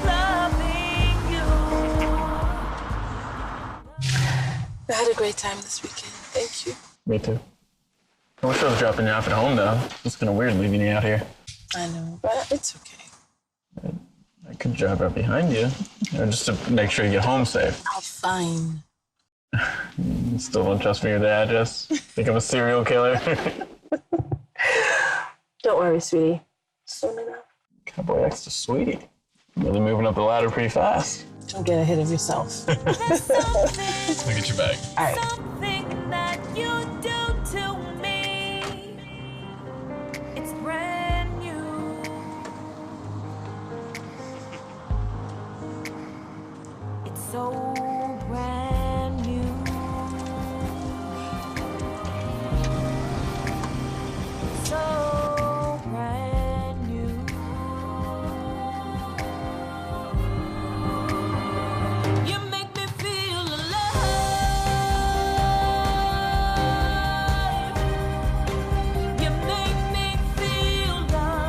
Loving you. I had a great time this weekend. Thank you. Me too. I wish I was dropping you off at home, though. It's kind of weird leaving you out here. I know, but it's okay. I could drive right behind you, just to make sure you get home safe. I'm fine. You still don't trust me with the address? Think I'm a serial killer? Don't worry, sweetie. Soon enough. Cowboy X to Sweetie. Really moving up the ladder pretty fast. Don't get ahead of yourself. Look at your bag. All right. Something that you do to me. It's brand new. It's so brand new. So brand new. You make me feel alive. You make me feel alive.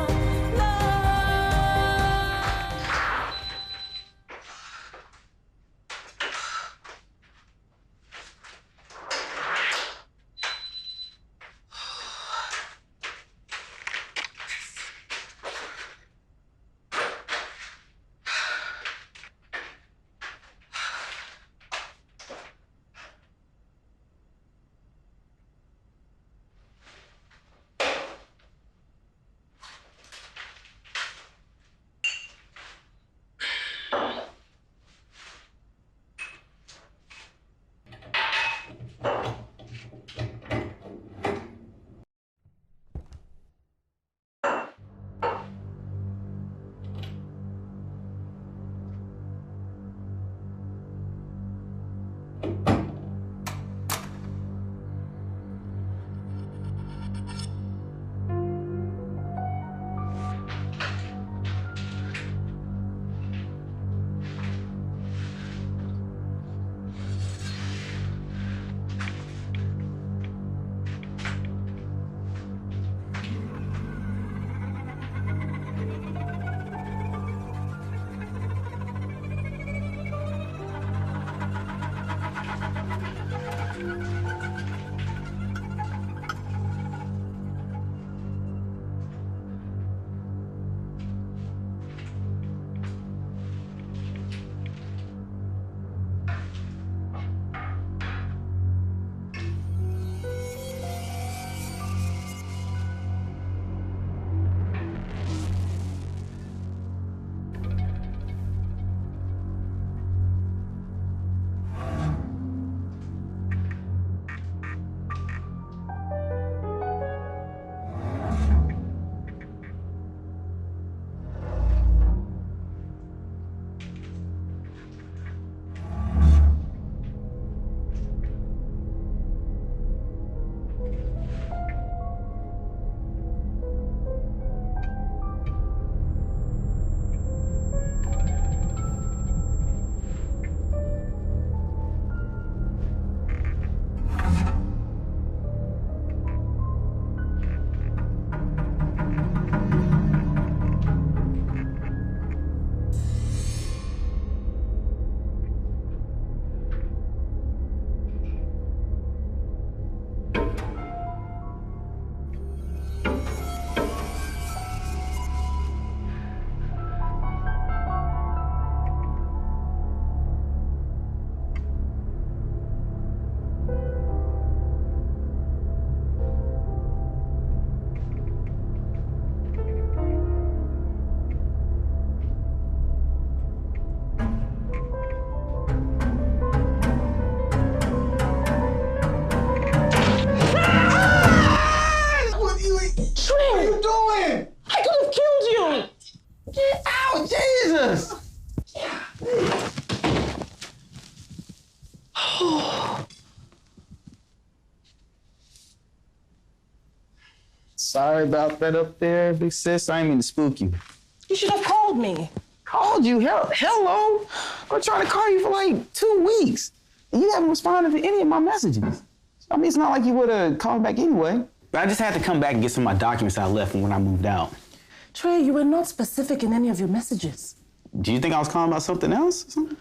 Jesus! Sorry about that up there, big sis. I didn't mean to spook you. You should have called me. Called you? Hello? I'm trying to call you for like 2 weeks. And you haven't responded to any of my messages. I mean, it's not like you would have called back anyway. But I just had to come back and get some of my documents I left from when I moved out. Trey, you were not specific in any of your messages. Do you think I was calling about something else or something?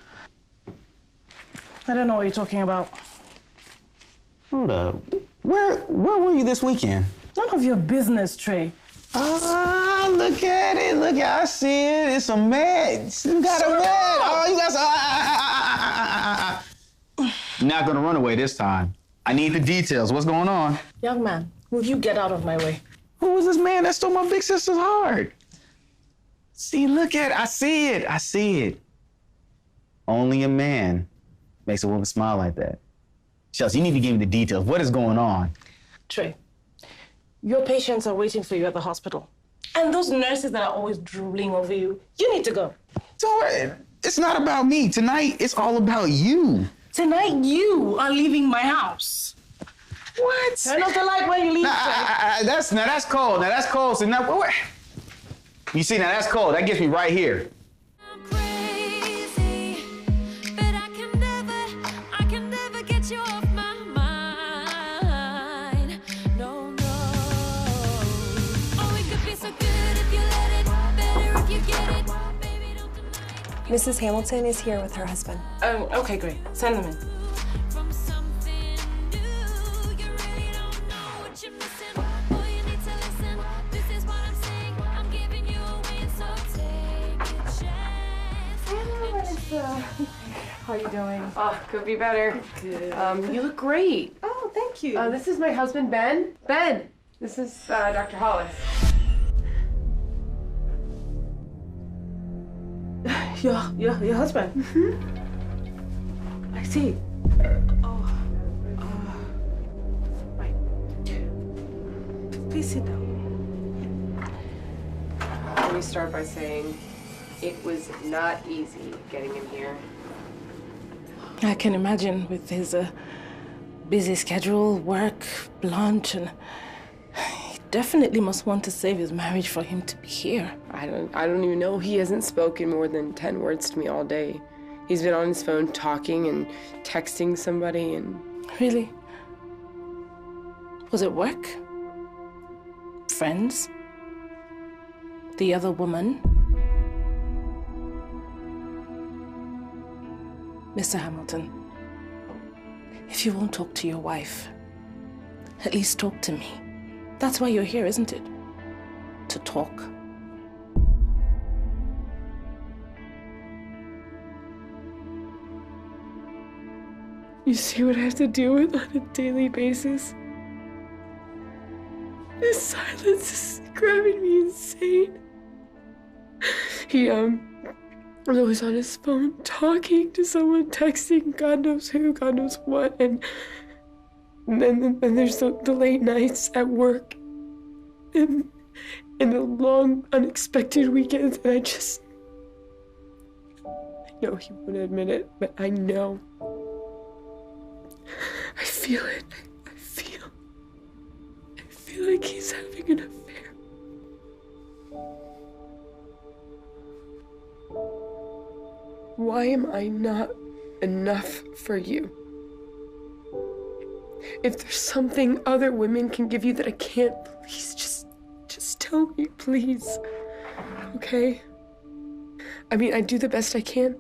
I don't know what you're talking about. Hold up. Where were you this weekend? None of your business, Trey. Ah, look at it. Look at I see it. It's a match. You got a match. Oh, you got some. You're not gonna run away this time. I need the details. What's going on? Young man, will you get out of my way? Who was this man that stole my big sister's heart? See, look at it. I see it. I see it. Only a man makes a woman smile like that. Chelsea, you need to give me the details. What is going on? Trey, your patients are waiting for you at the hospital. And those nurses that are always drooling over you, you need to go. Don't worry. It's not about me. Tonight, it's all about you. Tonight, you are leaving my house. What? Turn off the light when you leave. That's cold. Now, that's cold. So now, what? You see, now, that's cold. That gets me right here. Mrs. Hamilton is here with her husband. Oh, okay, great. Send them in. How you doing? Oh, could be better. Good. You look great. Oh, thank you. This is my husband, Ben. Ben, this is Dr. Hollis. Your husband? Mm-hmm. I see. Oh, right. Please sit down. Let me start by saying it was not easy getting him here. I can imagine with his busy schedule, work, lunch, and he definitely must want to save his marriage for him to be here. I don't even know. He hasn't spoken more than 10 words to me all day. He's been on his phone talking and texting somebody and... Really? Was it work? Friends? The other woman? Mr. Hamilton, if you won't talk to your wife, at least talk to me. That's why you're here, isn't it? To talk. You see what I have to deal with on a daily basis? This silence is driving me insane. He, was always on his phone talking to someone, texting God knows who, God knows what, and then there's the late nights at work and the long, unexpected weekends, and I know he won't admit it, but I know. I feel it. I feel like he's having an affair. Why am I not enough for you? If there's something other women can give you that I can't, please just tell me, please. Okay? I mean, I do the best I can.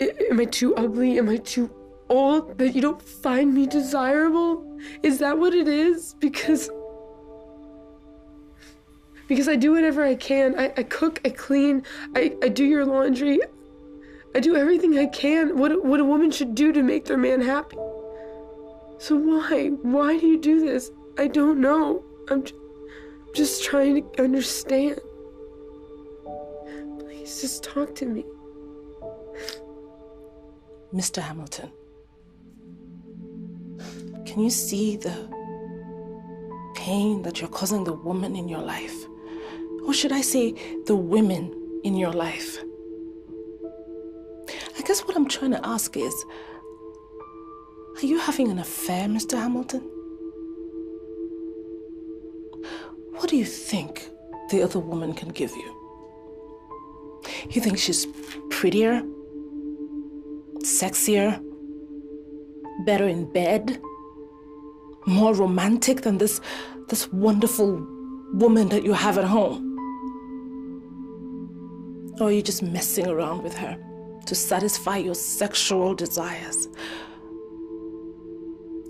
Am I too ugly? Am I too old that you don't find me desirable? Is that what it is? Because I do whatever I can. I cook, I clean, I do your laundry. I do everything I can, what a woman should do to make their man happy. So why? Why do you do this? I don't know. I'm just trying to understand. Please just talk to me. Mr. Hamilton, can you see the pain that you're causing the woman in your life? Or should I say the women in your life? guess what I'm trying to ask is, are you having an affair, Mr. Hamilton? What do you think the other woman can give you? You think she's prettier, sexier, better in bed, more romantic than this wonderful woman that you have at home? Or are you just messing around with her to satisfy your sexual desires?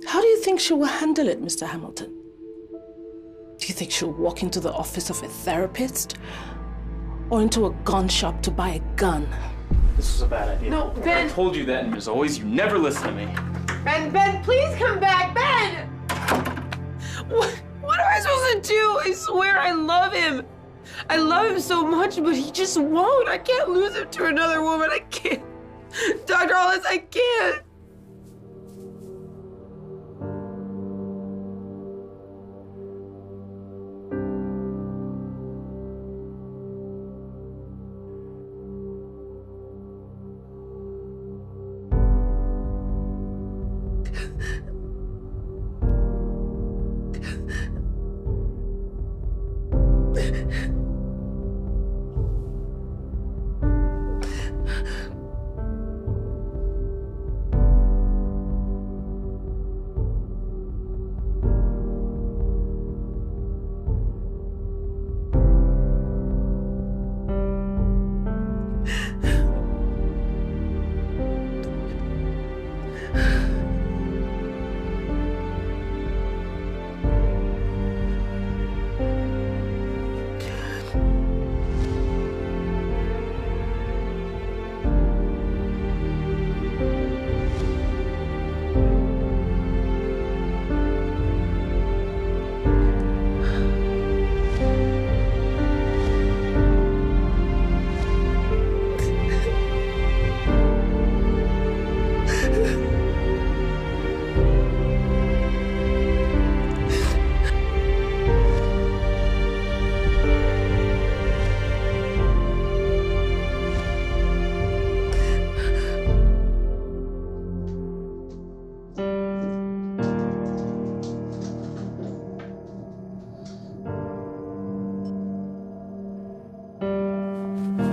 How do you think she will handle it, Mr. Hamilton? Do you think she'll walk into the office of a therapist or into a gun shop to buy a gun? This was a bad idea. No, Ben. I told you that, and as always, you never listen to me. Ben, please come back, Ben! What am I supposed to do? I swear I love him. I love him so much, but he just won't. I can't lose him to another woman. I can't. Dr. Hollis, I can't.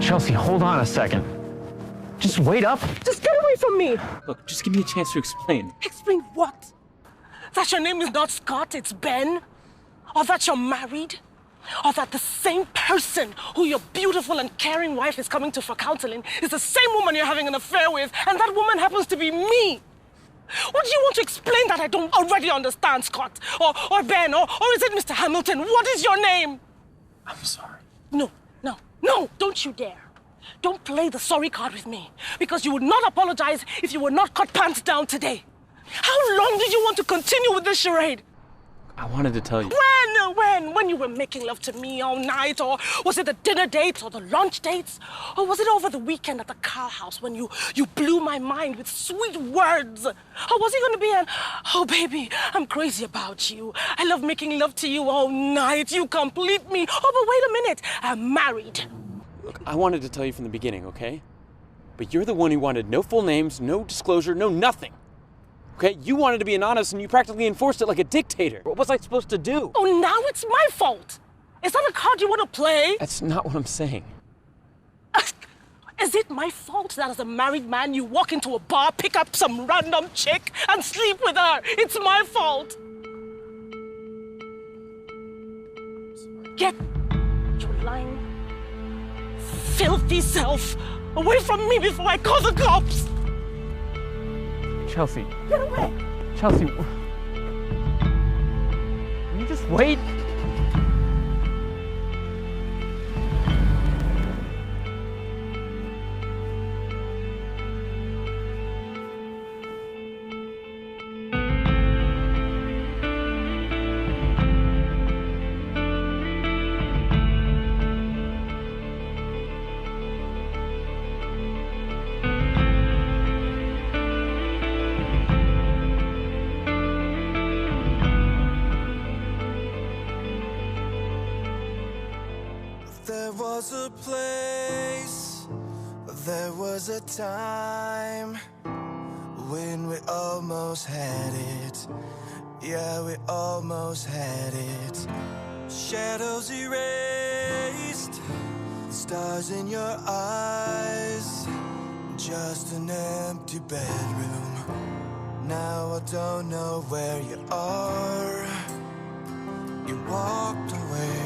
Chelsea, hold on a second. Just wait up. Just get away from me! Look, just give me a chance to explain. Explain what? That your name is not Scott, it's Ben? Or that you're married? Or that the same person who your beautiful and caring wife is coming to for counseling is the same woman you're having an affair with, and that woman happens to be me? What do you want to explain that I don't already understand, Scott? Or Ben? Or is it Mr. Hamilton? What is your name? I'm sorry. No, don't you dare. Don't play the sorry card with me, because you would not apologize if you were not caught pants down today. How long did you want to continue with this charade? I wanted to tell you. When you were making love to me all night? Or was it the dinner dates or the lunch dates? Or was it over the weekend at the car house when you blew my mind with sweet words? Or was it going to be an, oh baby, I'm crazy about you. I love making love to you all night. You complete me. Oh, but wait a minute. I'm married. Look, I wanted to tell you from the beginning, okay? But you're the one who wanted no full names, no disclosure, no nothing. Okay, you wanted to be anonymous and you practically enforced it like a dictator. What was I supposed to do? Oh, now it's my fault. Is that a card you want to play? That's not what I'm saying. Is it my fault that as a married man you walk into a bar, pick up some random chick and sleep with her? It's my fault. Get your lying, filthy self away from me before I call the cops. Chelsea. Get away. Chelsea. Will you just wait? There was a place There was a time when we almost had it. Yeah, we almost had it. Shadows erased, stars in your eyes, just an empty bedroom. Now I don't know where you are. You walked away.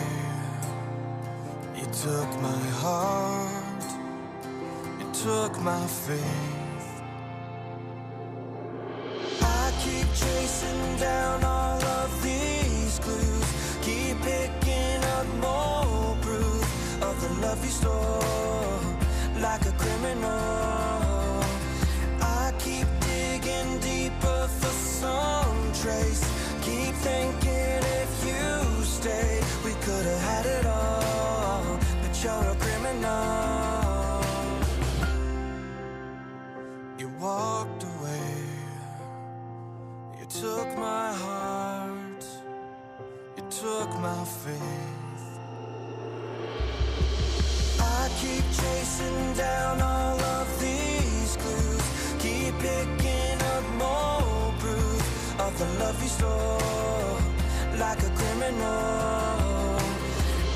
You took my heart. You took my faith. I keep chasing down all of these clues. Keep picking up more proof of the love you stole, like a criminal. I keep digging deeper for some trace. Keep thinking if you stayed, we could have had it all. But you're a criminal. You walked away. You took my heart. You took my faith. I keep chasing down all of these clues. Keep picking up more proof of the love you stole, like a criminal.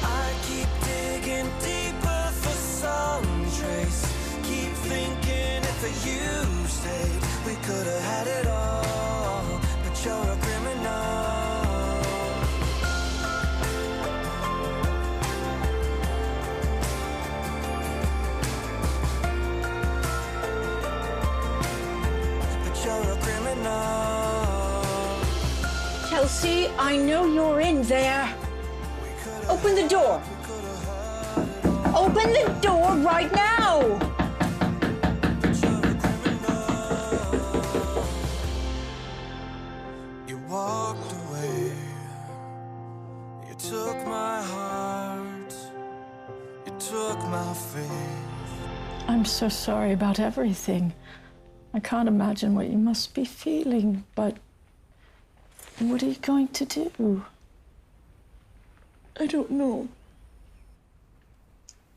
I keep digging deeper for some trace. Keep thinking if you stayed, we could have had it all. But you're a criminal. Chelsea, I know you're in there. Open the door. Open the door right now. You walked away. You took my heart. You took my faith. I'm so sorry about everything. I can't imagine what you must be feeling, but what are you going to do? I don't know.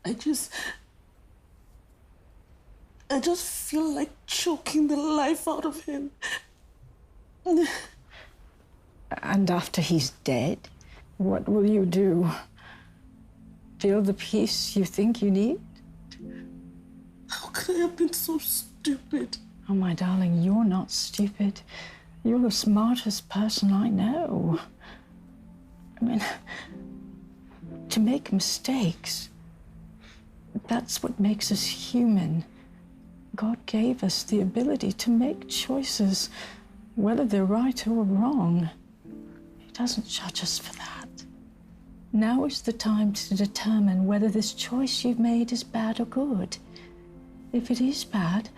I just feel like choking the life out of him. And after he's dead, what will you do? Feel the peace you think you need? How could I have been so stupid? Oh, my darling, you're not stupid. You're the smartest person I know. I mean, to make mistakes, that's what makes us human. God gave us the ability to make choices, whether they're right or wrong. He doesn't judge us for that. Now is the time to determine whether this choice you've made is bad or good. If it is bad,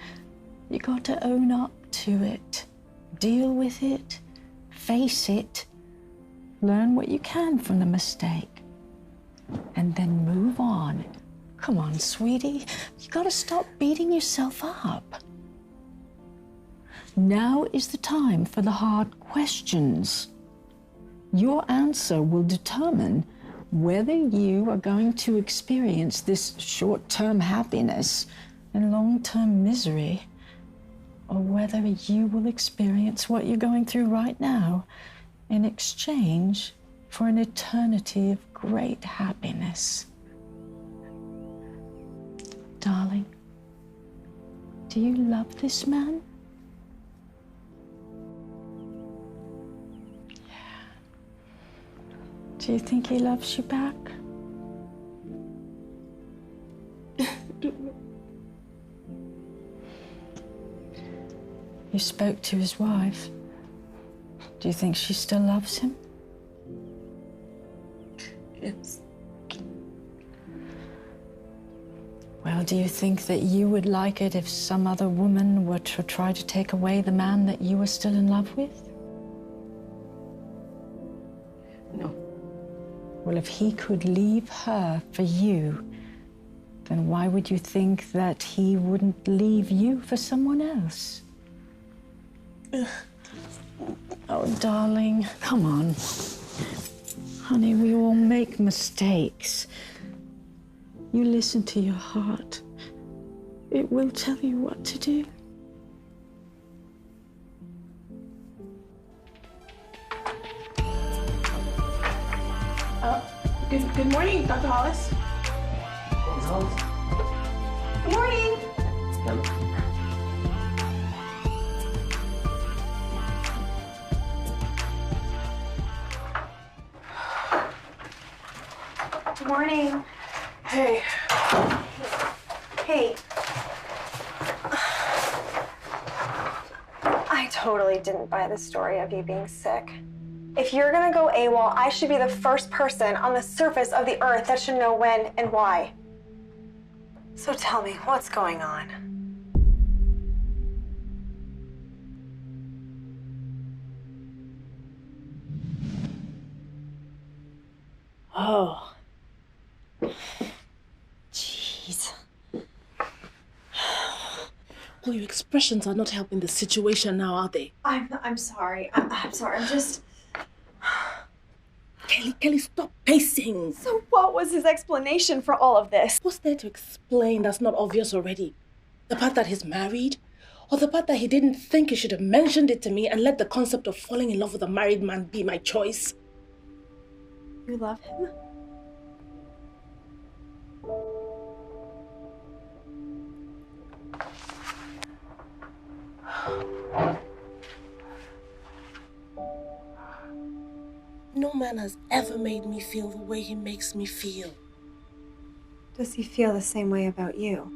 you got to own up to it. Deal with it, face it, learn what you can from the mistake, and then move on. Come on, sweetie, you gotta stop beating yourself up. Now is the time for the hard questions. Your answer will determine whether you are going to experience this short-term happiness and long-term misery, or whether you will experience what you're going through right now in exchange for an eternity of great happiness. Darling, do you love this man? Yeah. Do you think he loves you back? You spoke to his wife. Do you think she still loves him? Yes. Well, do you think that you would like it if some other woman were to try to take away the man that you were still in love with? No. Well, if he could leave her for you, then why would you think that he wouldn't leave you for someone else? Oh, darling, come on. Honey, we all make mistakes. You listen to your heart. It will tell you what to do. Good morning, Dr. Hollis. Ms. Hollis? Good morning. Good morning. Hey. Hey. I totally didn't buy the story of you being sick. If you're gonna go AWOL, I should be the first person on the surface of the earth that should know when and why. So tell me, what's going on? Oh. Jeez. Well, your expressions are not helping the situation now, are they? I'm sorry. I'm sorry. I'm just... Kelly, stop pacing. So what was his explanation for all of this? What's there to explain that's not obvious already? The part that he's married? Or the part that he didn't think he should have mentioned it to me and let the concept of falling in love with a married man be my choice? You love him? No man has ever made me feel the way he makes me feel. Does he feel the same way about you?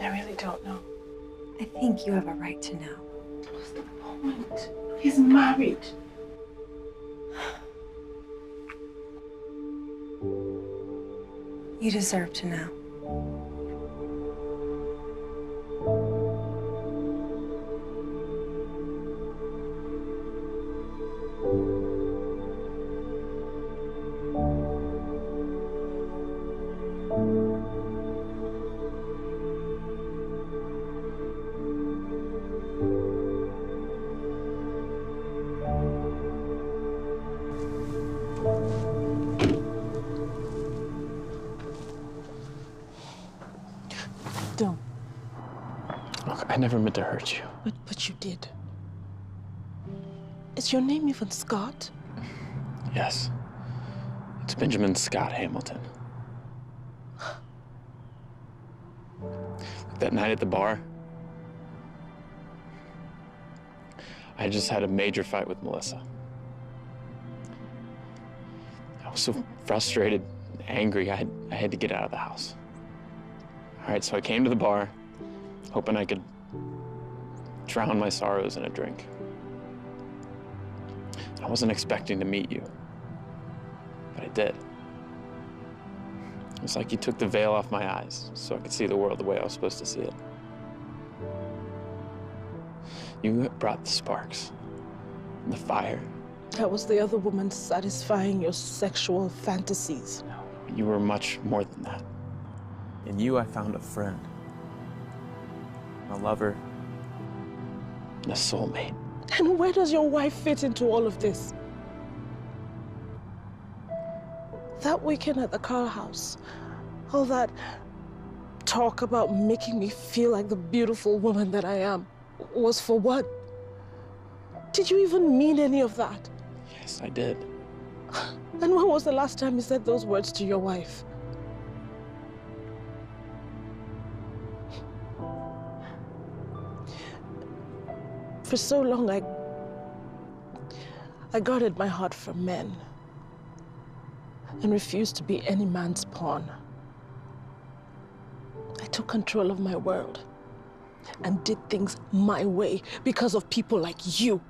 I really don't know. I think you have a right to know. What's the point? He's married. You deserve to know. Don't. Look, I never meant to hurt you. But you did. Is your name even Scott? Yes. It's Benjamin Scott Hamilton. That night at the bar, I just had a major fight with Melissa. I was so frustrated, angry, I had to get out of the house. All right, so I came to the bar, hoping I could drown my sorrows in a drink. I wasn't expecting to meet you, but I did. It was like you took the veil off my eyes so I could see the world the way I was supposed to see it. You brought the sparks, the fire. That was the other woman satisfying your sexual fantasies. No, you were much more than that. In you, I found a friend, a lover, and a soulmate. And where does your wife fit into all of this? That weekend at the car house, all that talk about making me feel like the beautiful woman that I am, was for what? Did you even mean any of that? Yes, I did. And when was the last time you said those words to your wife? For so long, I guarded my heart from men and refused to be any man's pawn. I took control of my world and did things my way because of people like you.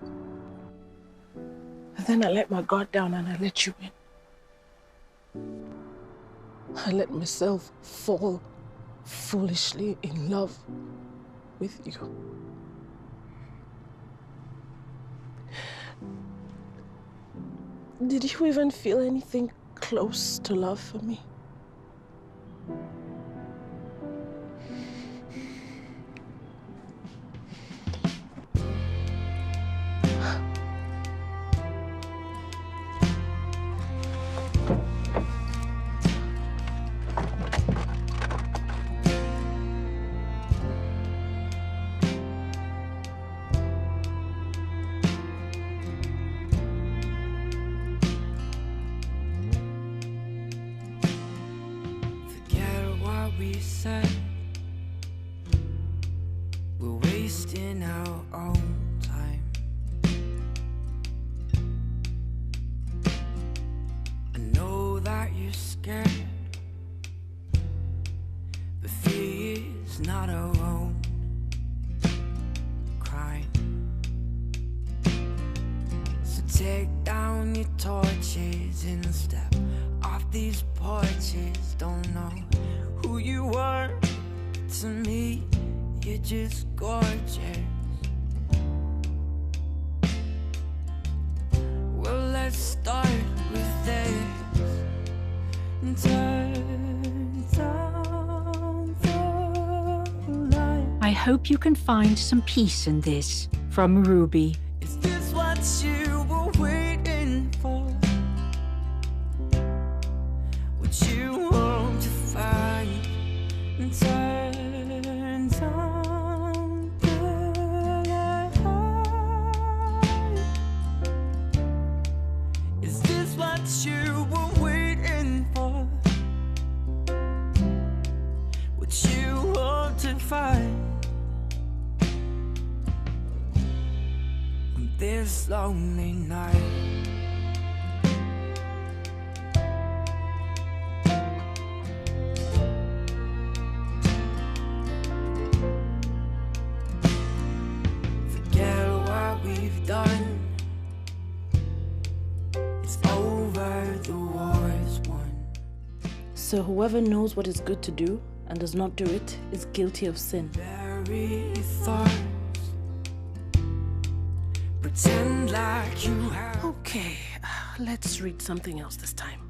And then I let my guard down and I let you in. I let myself fall foolishly in love with you. Did you even feel anything close to love for me? wasting our own time. I know that you're scared, but fear is not our own crime. So take down your torches and step off these porches. Don't know who you are to me, you're just gorgeous. Well, let's start with this and turn down the light. I hope you can find some peace in this. From Ruby. Is this what you were waiting for? What you want to find and turn down the light? Is this what you were waiting for? What you want to find on this lonely night? We've done, it's over, the war's won. So whoever knows what is good to do and does not do it is guilty of sin. Bury thoughts, pretend like you have. Okay, let's read something else this time.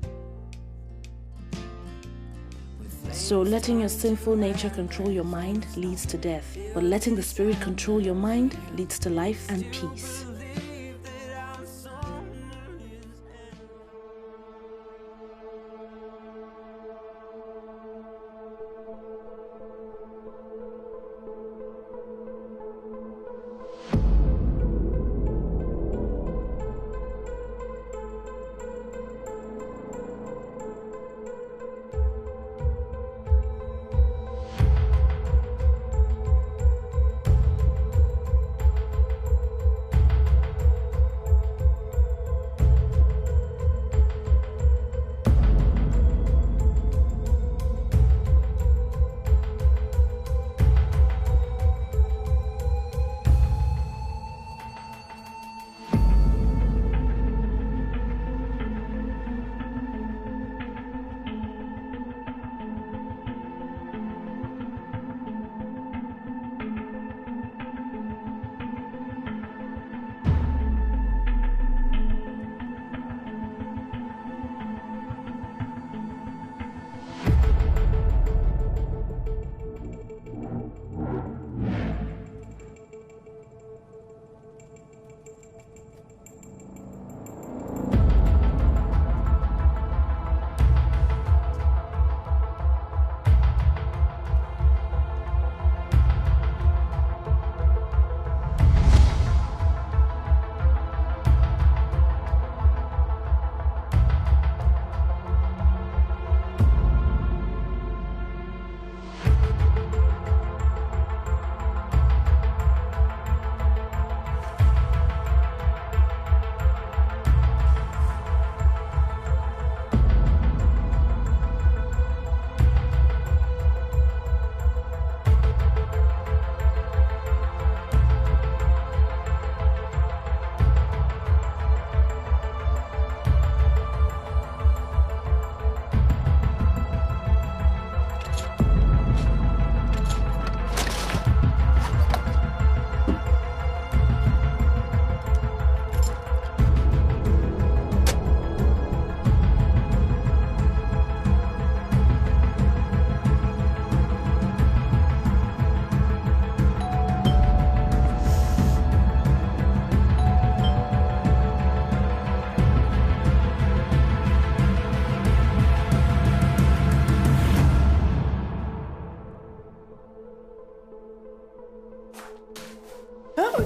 So letting your sinful nature control your mind leads to death, but letting the Spirit control your mind leads to life and peace.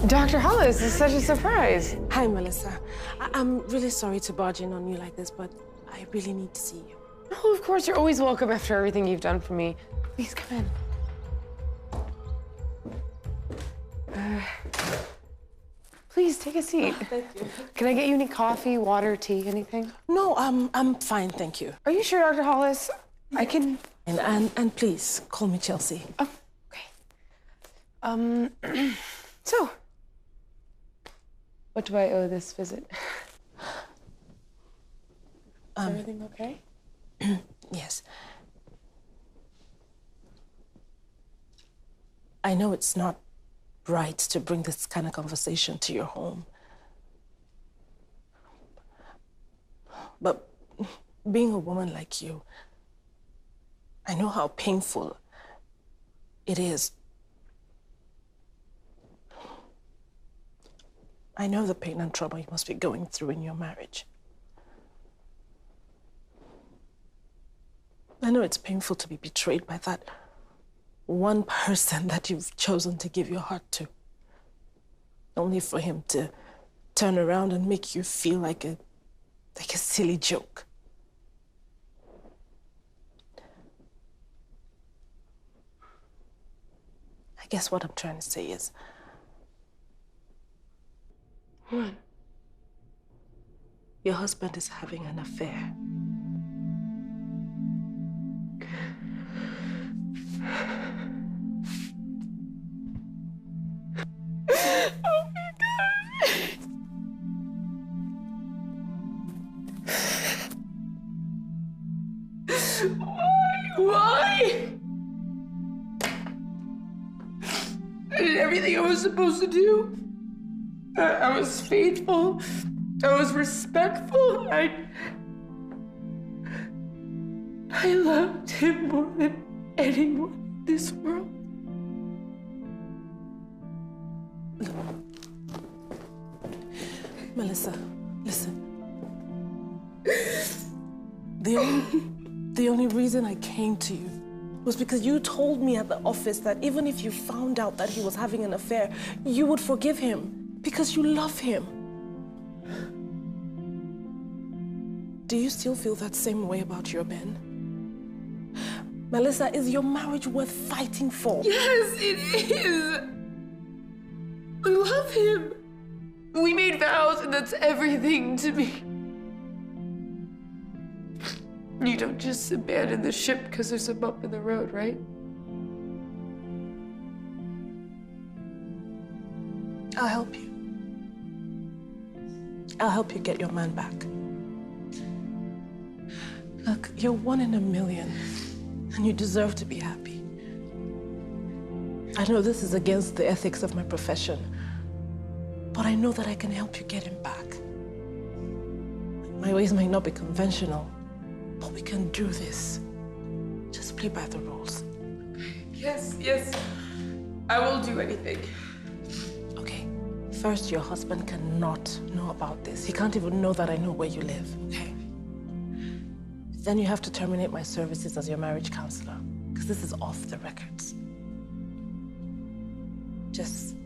Dr. Hollis, this is such a surprise. Hi, Melissa. I'm really sorry to barge in on you like this, but I really need to see you. Oh, of course, you're always welcome after everything you've done for me. Please come in. Please take a seat. Thank you. Can I get you any coffee, water, tea, anything? No, I'm fine, thank you. Are you sure, Dr. Hollis? I can. And please call me Chelsea. Oh, okay. So, what do I owe this visit? Is everything okay? Yes. I know it's not right to bring this kind of conversation to your home. But being a woman like you, I know how painful it is. I know the pain and trauma you must be going through in your marriage. I know it's painful to be betrayed by that one person that you've chosen to give your heart to, only for him to turn around and make you feel like a silly joke. I guess what I'm trying to say is, What? Your husband is having an affair. Oh my God. Why? I did everything I was supposed to do. I was faithful. I was respectful. I loved him more than anyone in this world. Melissa, listen. The only reason I came to you was because you told me at the office that even if you found out that he was having an affair, you would forgive him because you love him. Do you still feel that same way about your Ben? Melissa, is your marriage worth fighting for? Yes, it is. I love him. We made vows, and that's everything to me. You don't just abandon the ship because there's a bump in the road, right? I'll help you. I'll help you get your man back. Look, you're 1 in a million, and you deserve to be happy. I know this is against the ethics of my profession, but I know that I can help you get him back. My ways might not be conventional, but we can do this. Just play by the rules. Yes, yes. I will do anything. Okay. First, your husband cannot know about this. He can't even know that I know where you live, okay? Then you have to terminate my services as your marriage counselor, because this is off the records. Just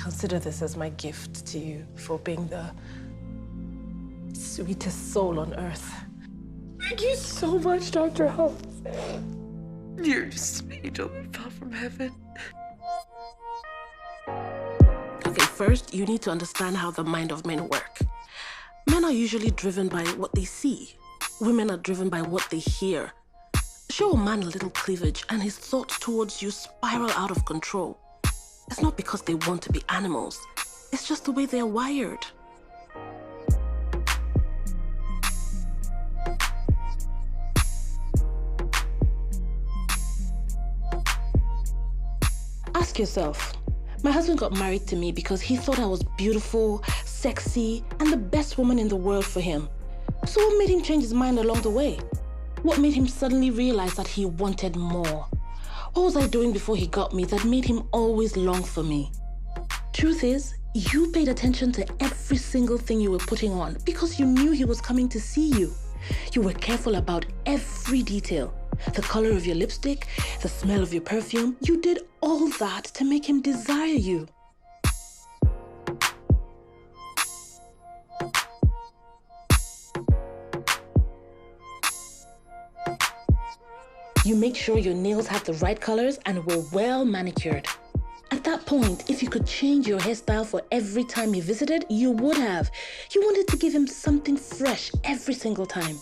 consider this as my gift to you for being the sweetest soul on earth. Thank you so much, Dr. Hollis. You're just an angel that fell from heaven. Okay, first, you need to understand how the mind of men work. Men are usually driven by what they see. Women are driven by what they hear. Show a man a little cleavage and his thoughts towards you spiral out of control. It's not because they want to be animals. It's just the way they're wired. Ask yourself, my husband got married to me because he thought I was beautiful, sexy, and the best woman in the world for him. So what made him change his mind along the way? What made him suddenly realize that he wanted more? What was I doing before he got me that made him always long for me? Truth is, you paid attention to every single thing you were putting on because you knew he was coming to see you. You were careful about every detail. The color of your lipstick, the smell of your perfume. You did all that to make him desire you. You make sure your nails have the right colors and were well manicured. At that point, if you could change your hairstyle for every time he visited, you would have. You wanted to give him something fresh every single time.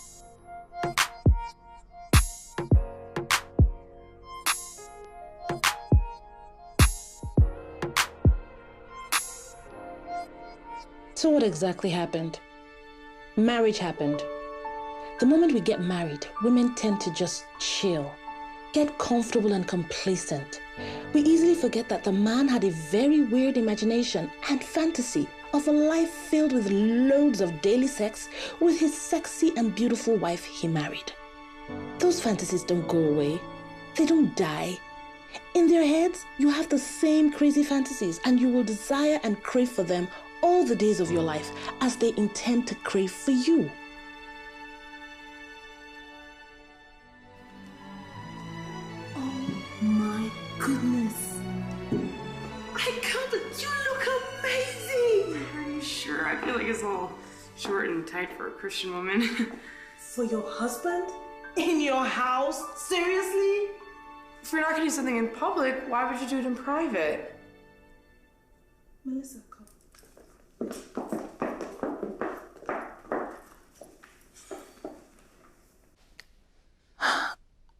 So what exactly happened? Marriage happened. The moment we get married, women tend to just chill, get comfortable and complacent. We easily forget that the man had a very weird imagination and fantasy of a life filled with loads of daily sex with his sexy and beautiful wife he married. Those fantasies don't go away. They don't die. In their heads, you have the same crazy fantasies and you will desire and crave for them all the days of your life as they intend to crave for you. My goodness. I can't. You look amazing. Are you sure? I feel like it's a little short and tight for a Christian woman. For your husband? In your house? Seriously? If you're not gonna do something in public, why would you do it in private? Melissa, come.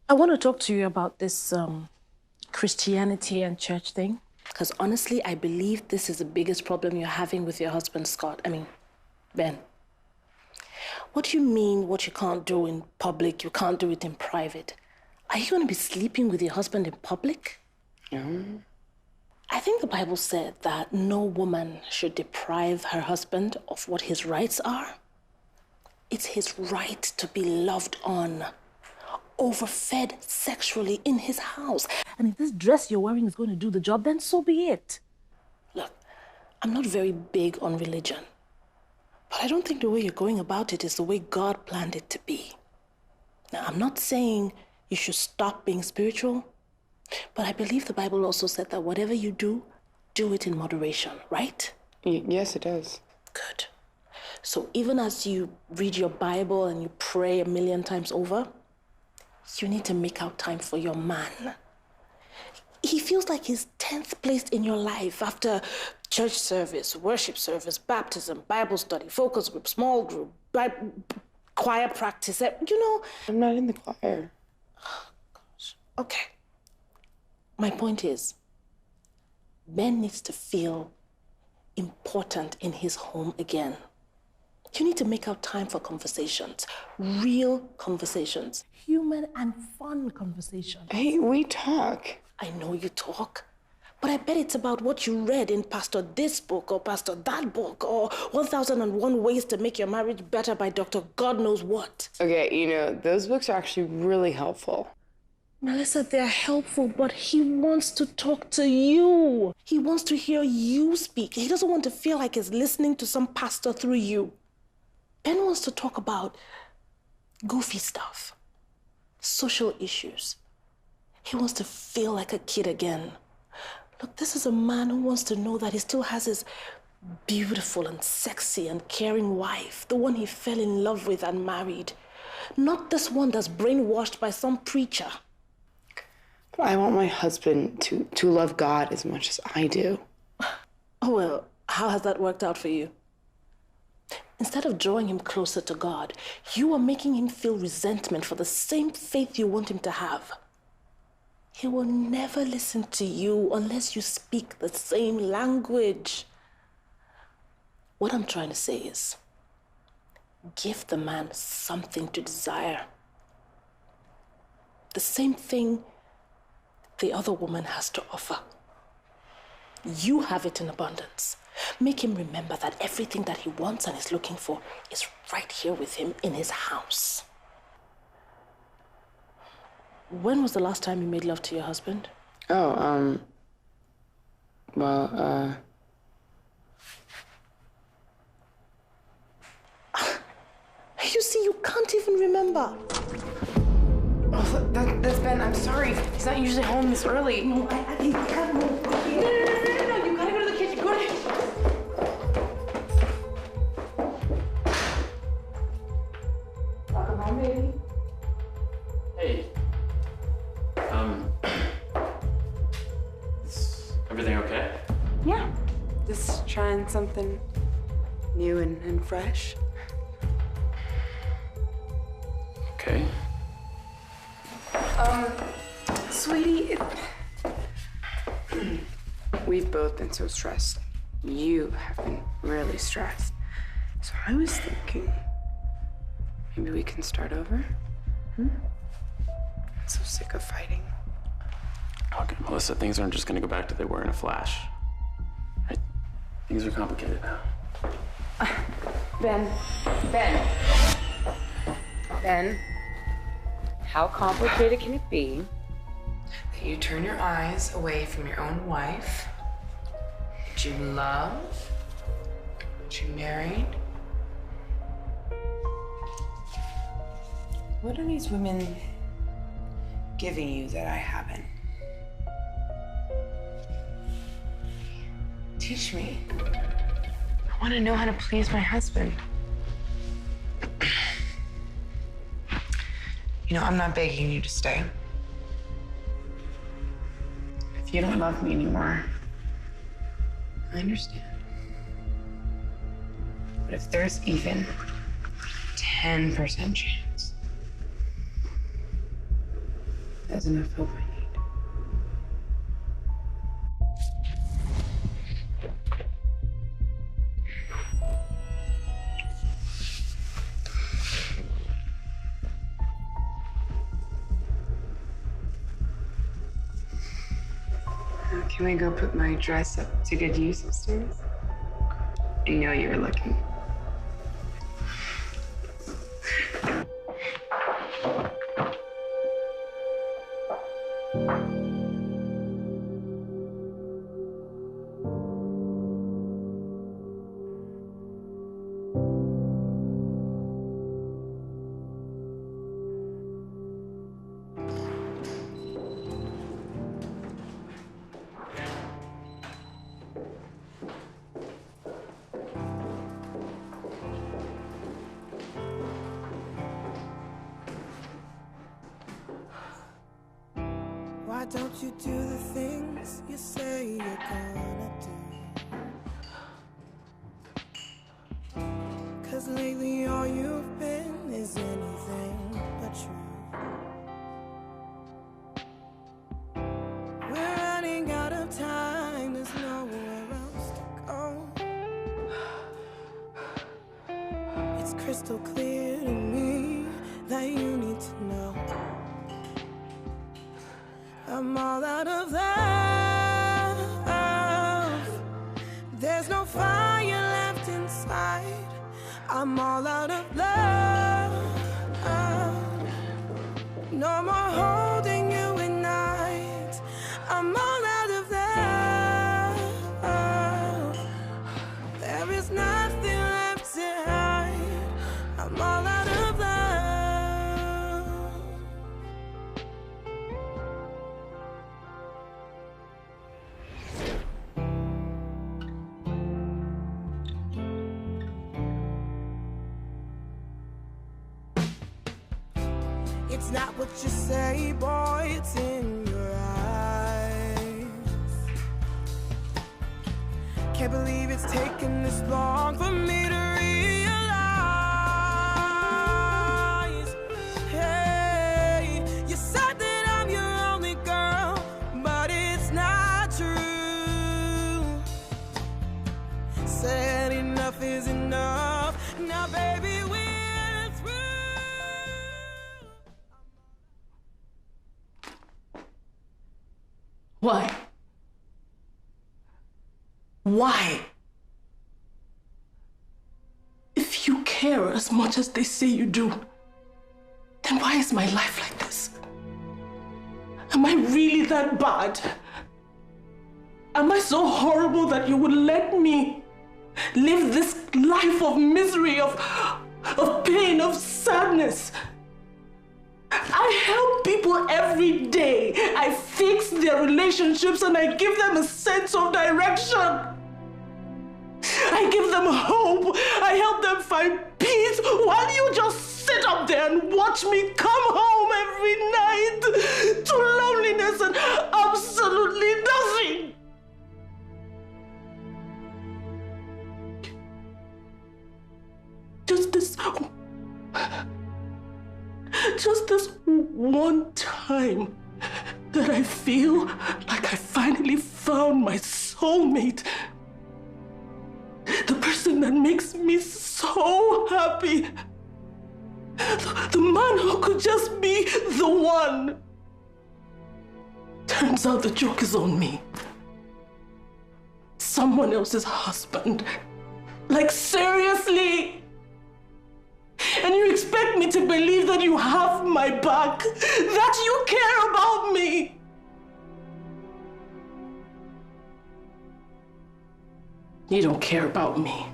I want to talk to you about this Christianity and church thing. Because honestly, I believe this is the biggest problem you're having with your husband, Scott. Ben. What do you mean what you can't do in public, you can't do it in private? Are you going to be sleeping with your husband in public? I think the Bible said that no woman should deprive her husband of what his rights are. It's his right to be loved on, overfed sexually in his house. And if this dress you're wearing is going to do the job, then so be it. Look, I'm not very big on religion, but I don't think the way you're going about it is the way God planned it to be. Now, I'm not saying you should stop being spiritual, but I believe the Bible also said that whatever you do it in moderation, right? Yes, it does. Good. So even as you read your Bible and you pray 1,000,000 times over, you need to make out time for your man. He feels like he's 10th place in your life after church service, worship service, baptism, Bible study, focus group, small group, choir practice. I'm not in the choir. Oh, gosh. Okay. My point is, Ben needs to feel important in his home again. You need to make out time for conversations, real conversations, human and fun conversations. Hey, we talk. I know you talk, but I bet it's about what you read in Pastor this book or Pastor that book or 1001 Ways to Make Your Marriage Better by Dr. God knows what. Okay, those books are actually really helpful. Melissa, they're helpful, but he wants to talk to you. He wants to hear you speak. He doesn't want to feel like he's listening to some pastor through you. Ben wants to talk about goofy stuff, social issues. He wants to feel like a kid again. Look, this is a man who wants to know that he still has his beautiful and sexy and caring wife, the one he fell in love with and married. Not this one that's brainwashed by some preacher. But I want my husband to love God as much as I do. Oh, well, how has that worked out for you? Instead of drawing him closer to God, you are making him feel resentment for the same faith you want him to have. He will never listen to you unless you speak the same language. What I'm trying to say is, give the man something to desire. The same thing the other woman has to offer. You have it in abundance. Make him remember that everything that he wants and is looking for is right here with him in his house. When was the last time you made love to your husband? You see, you can't even remember. Oh, that's Ben. I'm sorry. He's not usually home this early. No, I can't move. No. You gotta go to the kitchen. Go to the kitchen. Welcome home, baby. Hey. Is everything okay? Yeah. Just trying something new and fresh. Okay. Sweetie, we've both been so stressed. You have been really stressed. So I was thinking, maybe we can start over? I'm so sick of fighting. Okay, Melissa, things aren't just gonna go back to they were in a flash. Right? Things are complicated now. Ben, how complicated can it be that you turn your eyes away from your own wife that you love, that you married? What are these women giving you that I haven't? Teach me. I want to know how to please my husband. You know, I'm not begging you to stay. If you don't love me anymore, I understand. But if there's even 10% chance, that's enough hope I need. Can we go put my dress up to good use upstairs? I know you were looking. Why don't you do the things you say you're gonna do? 'Cause lately all you've been is anything but true. We're running out of time, there's nowhere else to go. It's crystal clear to me that you need to know I'm all out of love. There's no fire left inside. I'm all out of love. No more holding you at night. I'm all out of love. There is nothing left to hide. I'm all out of love. It's not what you say, boy, it's in your eyes. Can't believe it's taken this long for me to realize. Hey, you said that I'm your only girl, but it's not true. Said enough is enough. Now, baby, we're through. Why? Why? If you care as much as they say you do, then why is my life like this? Am I really that bad? Am I so horrible that you would let me live this life of misery, of pain, of sadness? I help people every day. I fix their relationships and I give them a sense of direction. I give them hope. I help them find peace while you just sit up there and watch me come home every night to loneliness and absolutely nothing. this one time that I feel like I finally found my soulmate. The person that makes me so happy. The man who could just be the one. Turns out the joke is on me. Someone else's husband. Like, seriously? And you expect me to believe that you have my back? That you care about me? You don't care about me.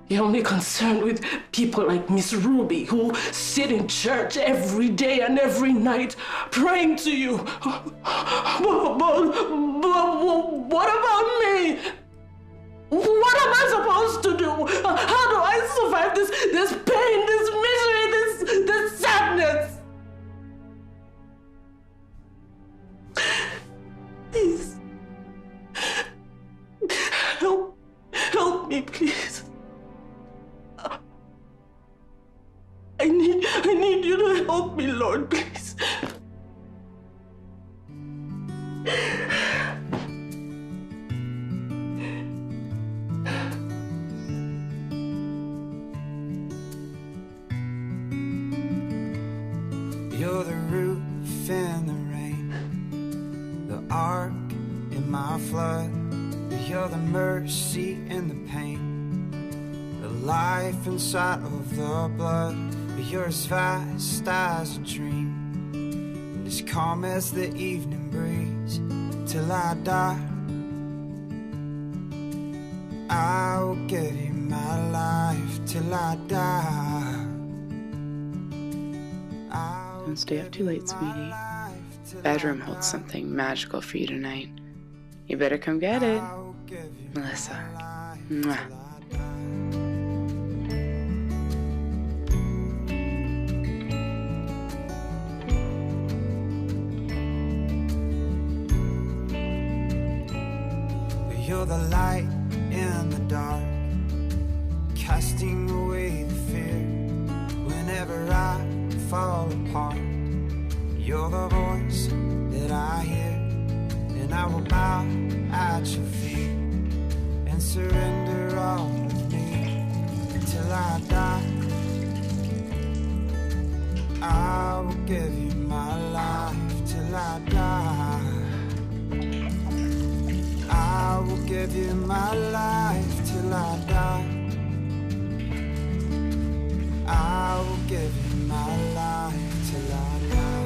You're only concerned with people like Miss Ruby who sit in church every day and every night praying to you. But what about me? What am I supposed to do? How do I survive this pain, this misery, this sadness? Please. Help me, please. I need you to help me, Lord, please. You're the roof in the rain, the ark in my flood. You're the mercy in the pain, the life inside of the blood. You're as fast as a dream, and as calm as the evening breeze. Till I die, I will give you my life. Till I die, Don't stay up too late, sweetie. Bedroom holds something magical for you tonight. You better come get it. Melissa. Mwah. You're the light in the dark, casting away the fear. Whenever I fall apart, you're the voice that I hear. And I will bow at your feet and surrender all of me. Till I die, I will give you my life. Till I die, I will give you my life. Till I die, I will give you my life. Till I die.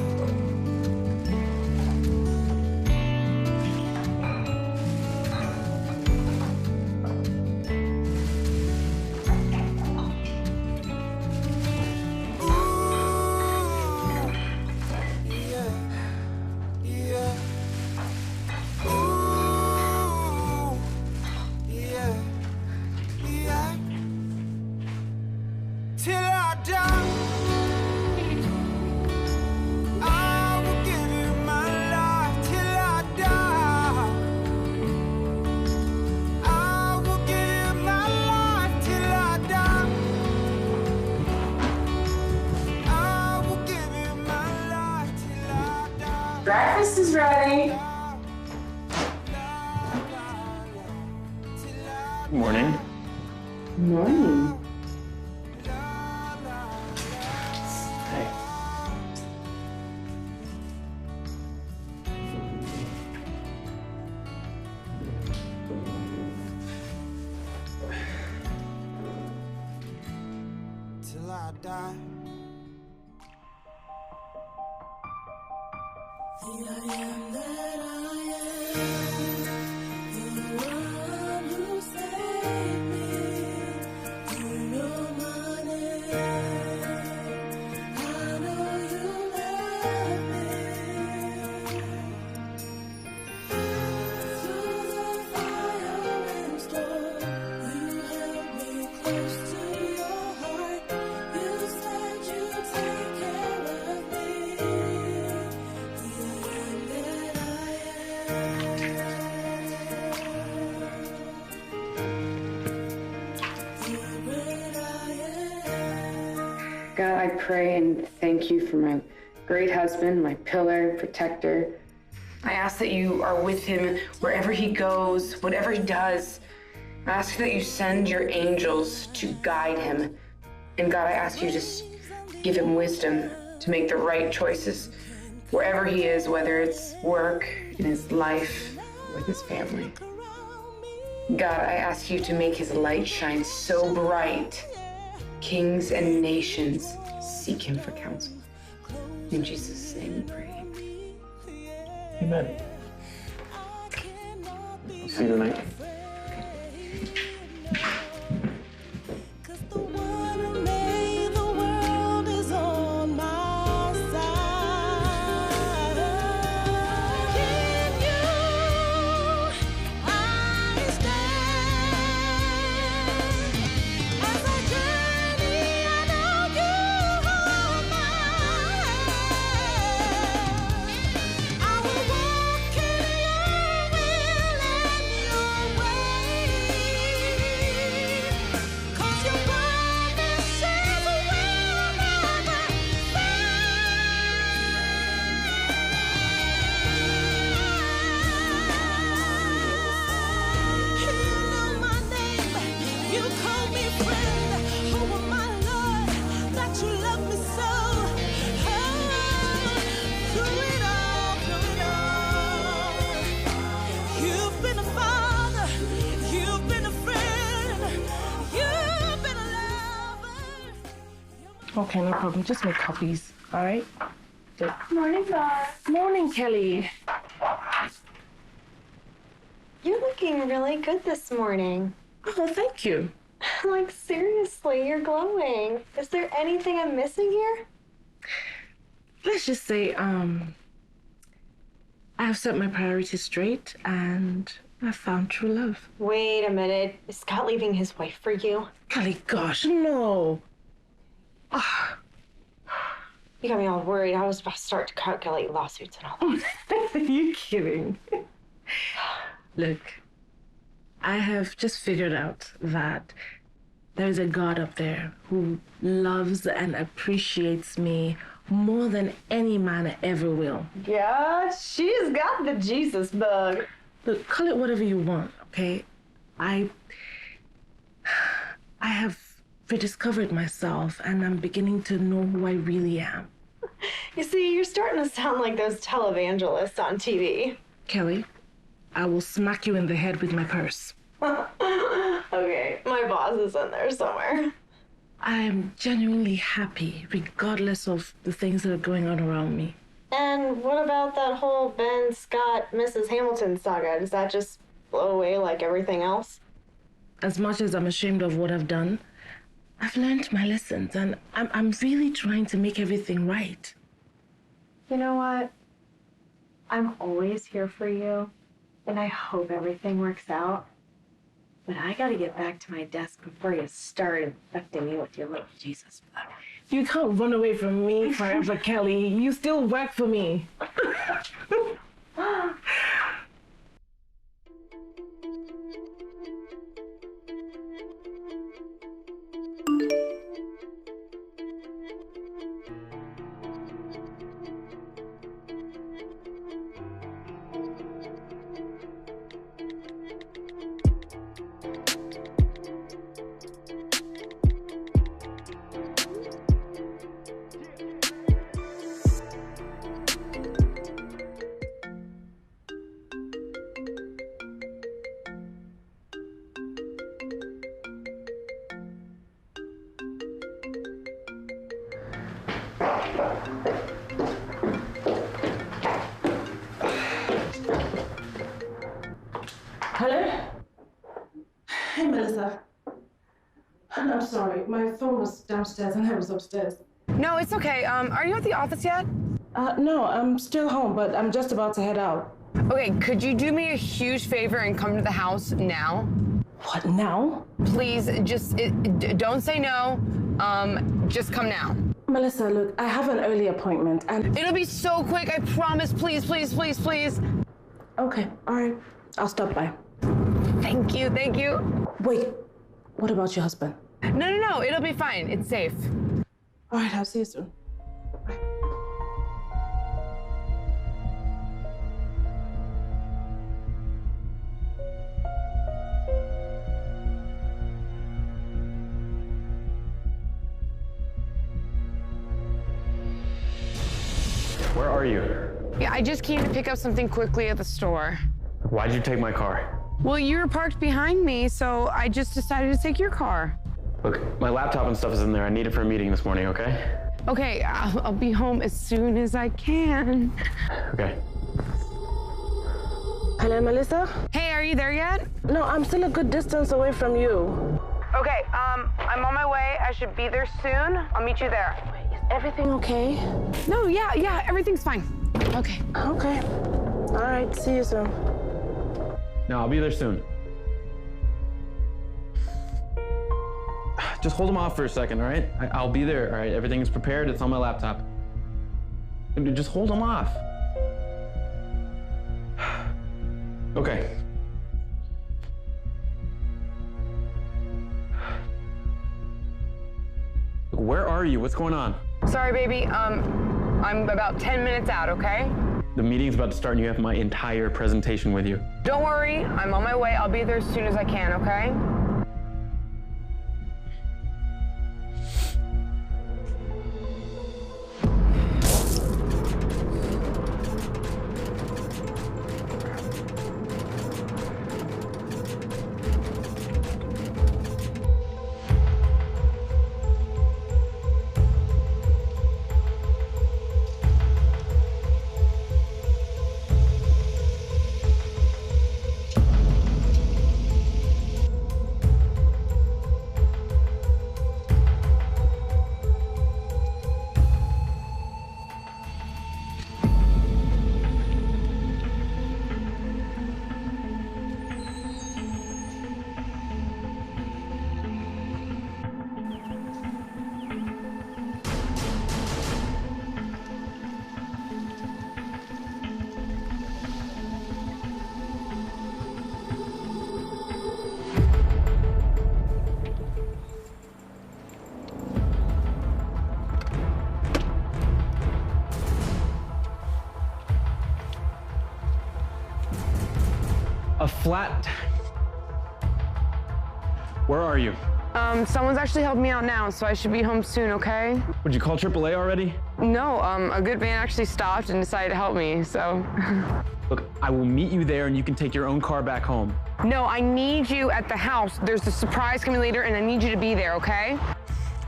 Till I die, I will give you my life. Till I die, I will give you my life. Till I die, I will give you my life. Till I die. Breakfast is ready. Good morning. Morning. Hey. Till I die. The I am that I am, the one who saved me. You know my name. I know you love me. Through the fire and storm, you held me close to your heart. You said you'd take care of me. The I am that God, I pray and thank you for my great husband, my pillar, protector. I ask that you are with him wherever he goes, whatever he does. I ask that you send your angels to guide him. And God, I ask you to just give him wisdom to make the right choices wherever he is, whether it's work, in his life, with his family. God, I ask you to make his light shine so bright, kings and nations seek him for counsel. In Jesus' name we pray. Amen. See you tonight. Okay, no problem. Just make copies, all right? Good. Morning, Boss. Morning, Kelly. You're looking really good this morning. Oh, thank you. Like, seriously, you're glowing. Is there anything I'm missing here? Let's just say, I've set my priorities straight and I found true love. Wait a minute. Is Scott leaving his wife for you? Kelly, gosh, no. You got me all worried. I was about to start to calculate lawsuits and all that. Are you kidding? Look, I have just figured out that there's a God up there who loves and appreciates me more than any man ever will. Yeah, she's got the Jesus bug. Look, call it whatever you want, okay? I have rediscovered myself and I'm beginning to know who I really am. You see, you're starting to sound like those televangelists on TV. Kelly, I will smack you in the head with my purse. Okay, my boss is in there somewhere. I am genuinely happy, regardless of the things that are going on around me. And what about that whole Ben Scott, Mrs. Hamilton saga? Does that just blow away like everything else? As much as I'm ashamed of what I've done, I've learned my lessons and I'm really trying to make everything right. You know what? I'm always here for you, and I hope everything works out. But I gotta get back to my desk before you start infecting me with your little Jesus bug. You can't run away from me forever, Kelly. You still work for me. Hello? Hey, Melissa. I'm sorry. My phone was downstairs and I was upstairs. No, it's okay. Are you at the office yet? No, I'm still home, but I'm just about to head out. Okay, could you do me a huge favor and come to the house now? What, now? Please, just don't say no. Just come now. Melissa, look, I have an early appointment and... It'll be so quick, I promise. Please, please, please, please. Okay, all right. I'll stop by. Thank you, thank you. Wait, what about your husband? No, it'll be fine. It's safe. All right, I'll see you soon. Where are you? Yeah, I just came to pick up something quickly at the store. Why'd you take my car? Well, you were parked behind me, so I just decided to take your car. Look, my laptop and stuff is in there. I need it for a meeting this morning, okay? Okay, I'll be home as soon as I can. Okay. Hello, Melissa? Hey, are you there yet? No, I'm still a good distance away from you. Okay, I'm on my way. I should be there soon. I'll meet you there. Wait, is everything okay? No, yeah, everything's fine. Okay. Okay. All right, see you soon. No, I'll be there soon. Just hold them off for a second, all right? I'll be there, all right? Everything is prepared. It's on my laptop. Just hold them off. Okay. Look, where are you? What's going on? Sorry, baby. I'm about 10 minutes out, okay? The meeting's about to start and you have my entire presentation with you. Don't worry. I'm on my way. I'll be there as soon as I can, okay? A flat. Where are you? Someone's actually helping me out now, so I should be home soon, okay? Would you call AAA already? No, a good man actually stopped and decided to help me, so. Look, I will meet you there and you can take your own car back home. No, I need you at the house. There's a surprise coming later and I need you to be there, okay?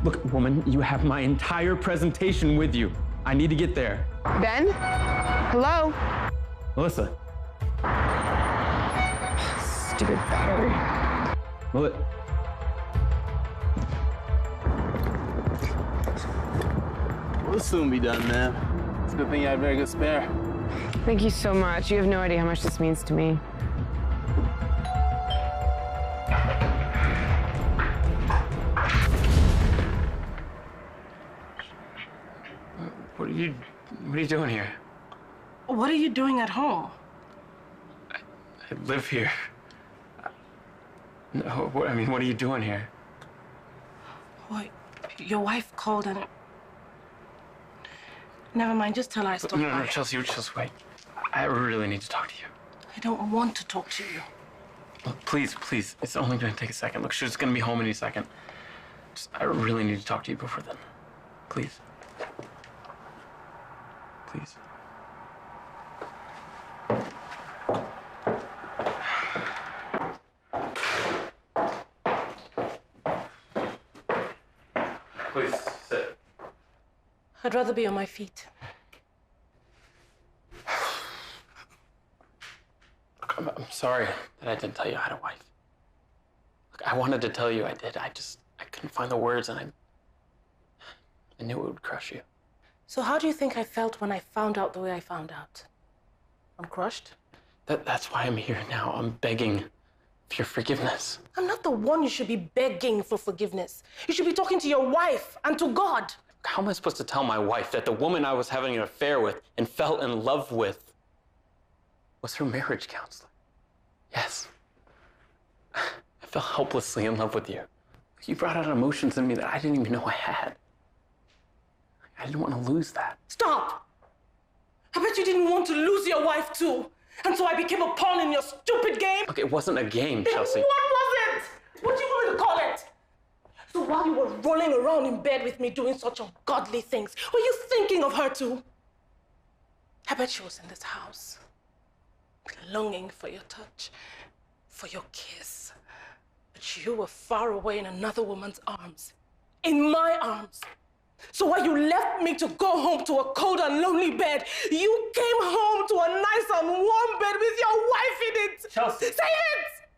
Look, woman, you have my entire presentation with you. I need to get there. Ben? Hello? Melissa. Stupid battery. We'll soon be done, man. It's a good thing you had a very good spare. Thank you so much. You have no idea how much this means to me. What are you doing here? What are you doing at home? I live here. No, what are you doing here? Wait, your wife called and... Never mind, just tell her I stopped No, by. Chelsea, wait. I really need to talk to you. I don't want to talk to you. Look, please, it's only gonna take a second. Look, she's gonna be home any second. I really need to talk to you before then. Please. Please. Please, sit. I'd rather be on my feet. Look, I'm sorry that I didn't tell you I had a wife. Look, I wanted to tell you I did. I couldn't find the words and I knew it would crush you. So how do you think I felt when I found out the way I found out? I'm crushed? That's why I'm here now. I'm begging for your forgiveness. I'm not the one you should be begging for forgiveness. You should be talking to your wife and to God. How am I supposed to tell my wife that the woman I was having an affair with and fell in love with was her marriage counselor? Yes. I fell helplessly in love with you. You brought out emotions in me that I didn't even know I had. I didn't want to lose that. Stop! I bet you didn't want to lose your wife too. And so I became a pawn in your stupid game? Look, it wasn't a game, Then Chelsea. what was it? What do you want me to call it? So while you were rolling around in bed with me doing such ungodly things, were you thinking of her too? I bet she was in this house, longing for your touch, for your kiss. But you were far away in another woman's arms, in my arms. So while you left me to go home to a cold and lonely bed, you came home to a nice and warm bed with your wife in it. Chelsea. Say it!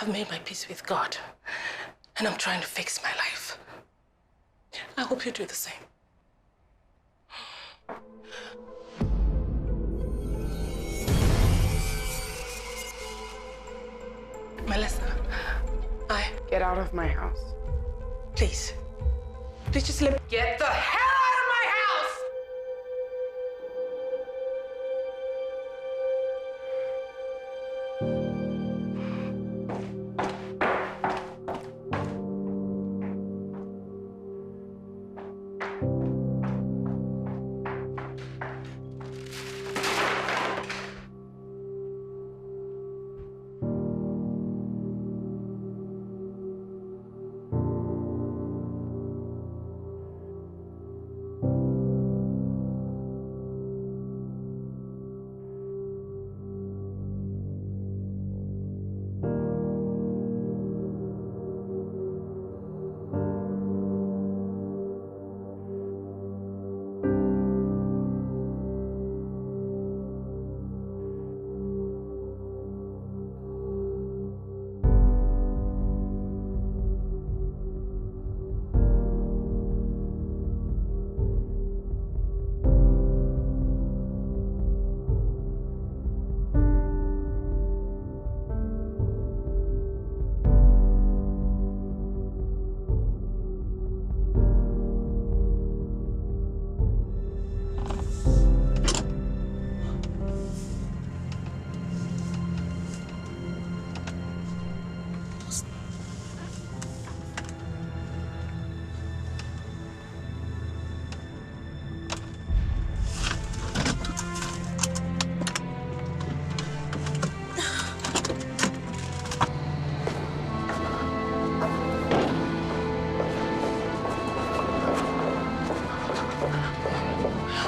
I've made my peace with God, and I'm trying to fix my life. I hope you do the same. Melissa, Get out of my house. Please. Please just let me get the hell out of my house!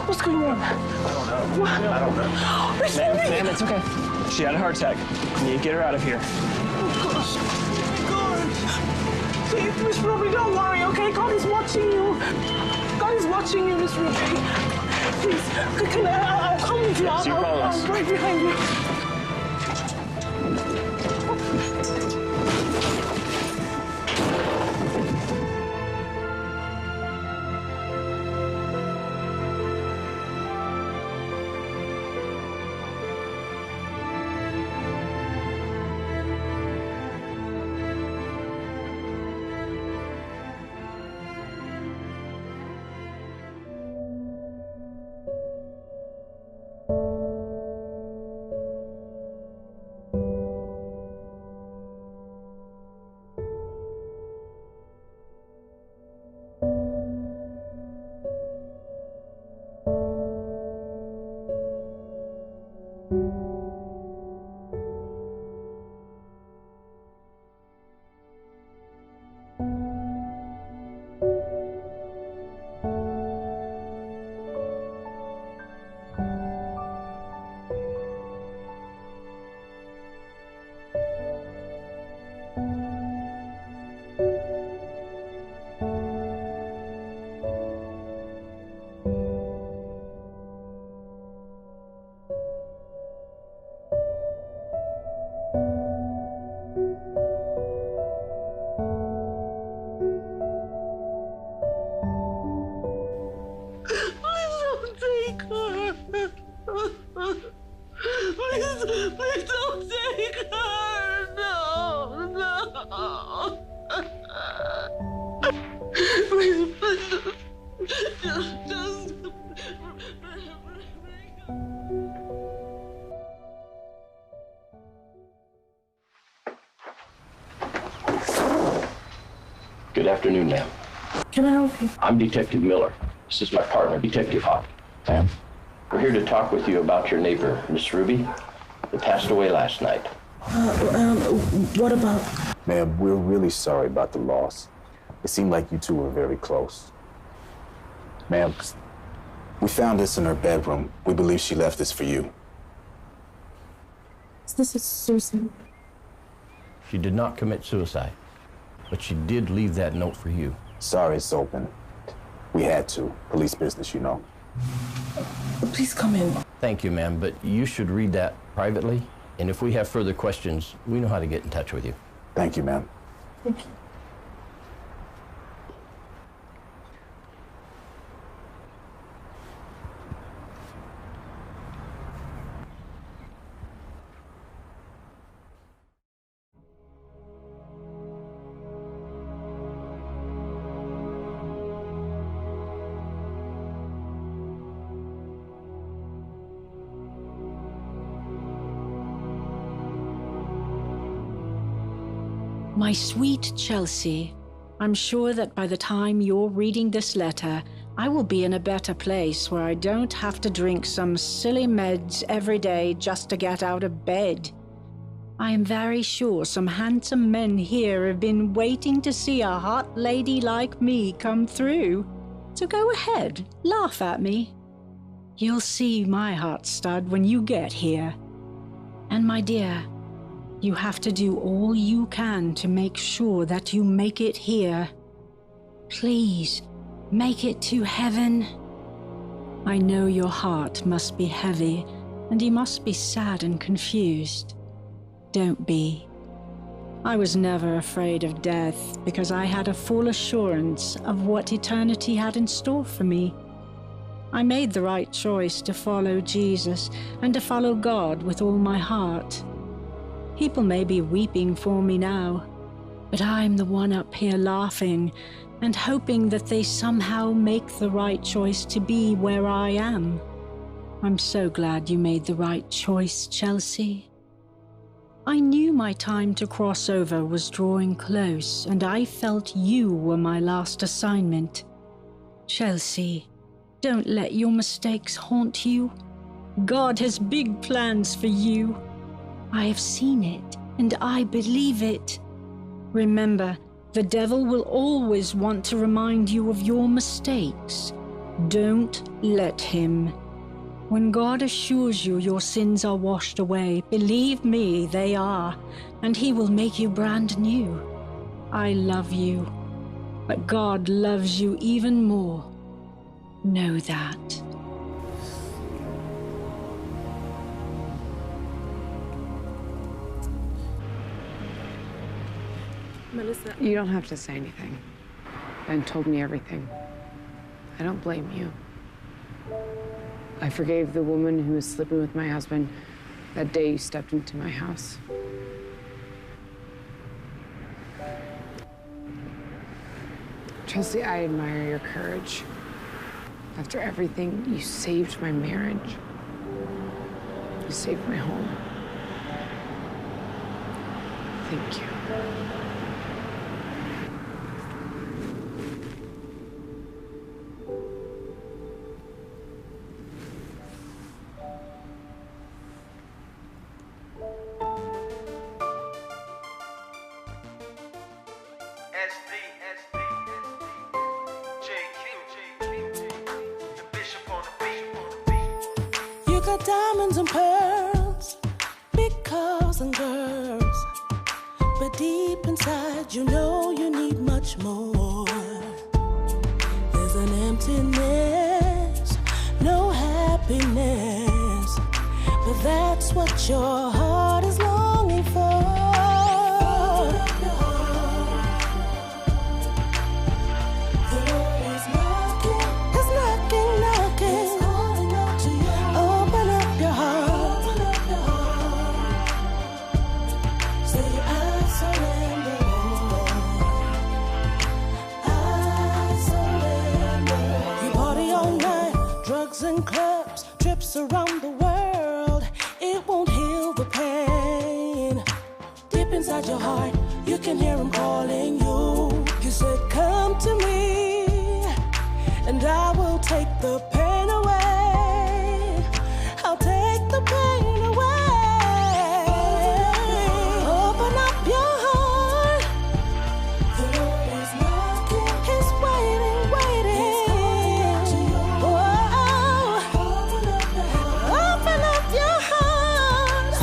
What's going on? I don't know. What? I don't know. Miss Ma'am, Ruby! ma'am, it's okay. She had a heart attack. You need to get her out of here. Oh, gosh. God. Please, Miss Ruby, don't worry, okay? God is watching you. God is watching you, Miss Ruby. Please, I'll come with you. Yes, you call us. I'm right behind you. Please don't take her. No, no. Please, just. Good afternoon, ma'am. Can I help you? I'm Detective Miller. This is my partner, Detective Hawk. Ma'am. We're here to talk with you about your neighbor, Miss Ruby, that passed away last night. What about? Ma'am, we're really sorry about the loss. It seemed like you two were very close. Ma'am, we found this in her bedroom. We believe she left this for you. Is this a suicide? She did not commit suicide, but she did leave that note for you. Sorry it's open. We had to. Police business, you know. Please come in. Thank you, ma'am, but you should read that privately, and if we have further questions, we know how to get in touch with you. Thank you, ma'am. Thank you. My sweet Chelsea, I'm sure that by the time you're reading this letter, I will be in a better place where I don't have to drink some silly meds every day just to get out of bed. I am very sure some handsome men here have been waiting to see a hot lady like me come through. So go ahead, laugh at me. You'll see my hot stud when you get here. And my dear, you have to do all you can to make sure that you make it here. Please, make it to heaven. I know your heart must be heavy, and you must be sad and confused. Don't be. I was never afraid of death because I had a full assurance of what eternity had in store for me. I made the right choice to follow Jesus and to follow God with all my heart. People may be weeping for me now, but I'm the one up here laughing and hoping that they somehow make the right choice to be where I am. I'm so glad you made the right choice, Chelsea. I knew my time to cross over was drawing close, and I felt you were my last assignment. Chelsea, don't let your mistakes haunt you. God has big plans for you. I have seen it, and I believe it. Remember, the devil will always want to remind you of your mistakes. Don't let him. When God assures you your sins are washed away, believe me, they are, and he will make you brand new. I love you, but God loves you even more. Know that. Melissa. You don't have to say anything. Ben told me everything. I don't blame you. I forgave the woman who was sleeping with my husband that day you stepped into my house. Chelsea, I admire your courage. After everything, you saved my marriage. You saved my home. Thank you. You got diamonds and pearls, big cars and girls, but deep inside you know you need much more. There's an emptiness, no happiness, but that's what your heart is longing for. The Lord is knocking, knocking. Open up your heart. Say I surrender, I surrender. You party all night, drugs and clubs, trips around the world. It won't heal the pain. Deep inside your heart, you can hear him calling you. You said, come to me, and I will take the pain away. I'll take the pain away. Open up your heart. The Lord is knocking. He's waiting, waiting. Whoa. Open up your heart.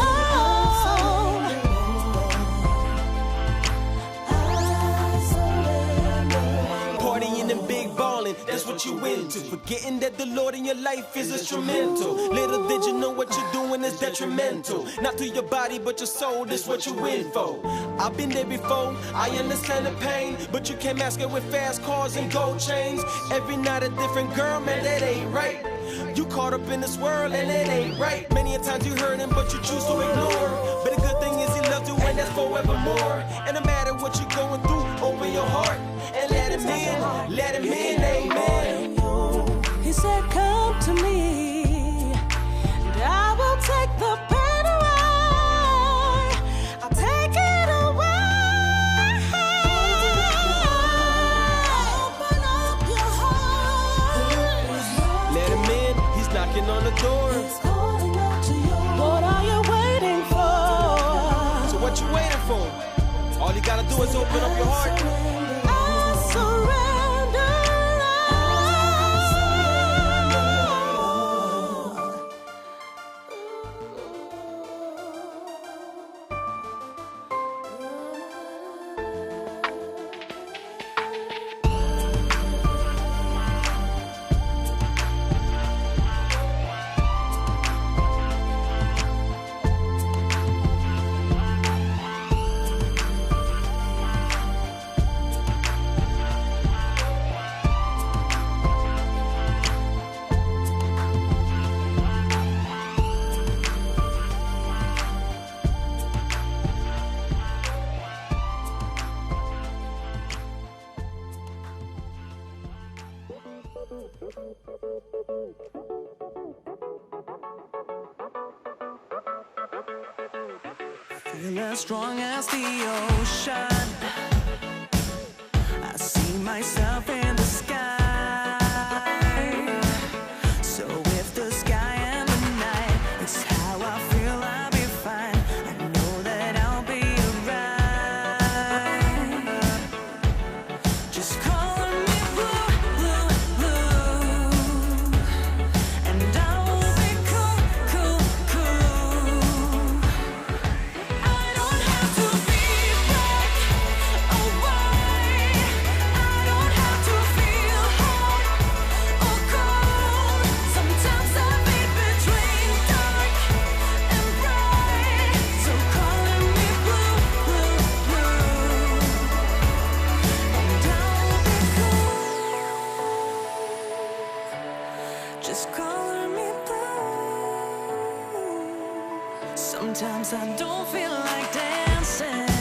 Partying and big ballin', that's what you into. Forgetting that the Lord in your life is instrumental. Little did you know what you're doing is detrimental. Not to your body, but your soul, that's what you in for. I've been there before, I understand the pain. But you can't mask it with fast cars and gold chains. Every night a different girl, man, that ain't right. You caught up in this world and it ain't right. Many a times you heard him, but you choose to ignore. But the good thing is he loves you and that's forevermore. And no matter what you're going through, open your heart and let him in, amen. He said, come to me, and I will take the pain away. I'll take it away. Open up your heart. Let him in, he's knocking on the door. What are you waiting for? So what you waiting for? All you gotta do is open up your heart. I surrender. Feel as strong as the ocean. I see myself in the sky. So if the sky and the night, it's how I feel, I'll be fine. I know that I'll be alright. Just call me blue, blue, blue, and I will be cool, cool, cool. I don't have to be black or white. I don't have to feel hot or cold. Sometimes I fade between dark and bright. So calling me blue, blue, blue, and I'll be cool. Just calling me blue. Sometimes I don't feel like dancing.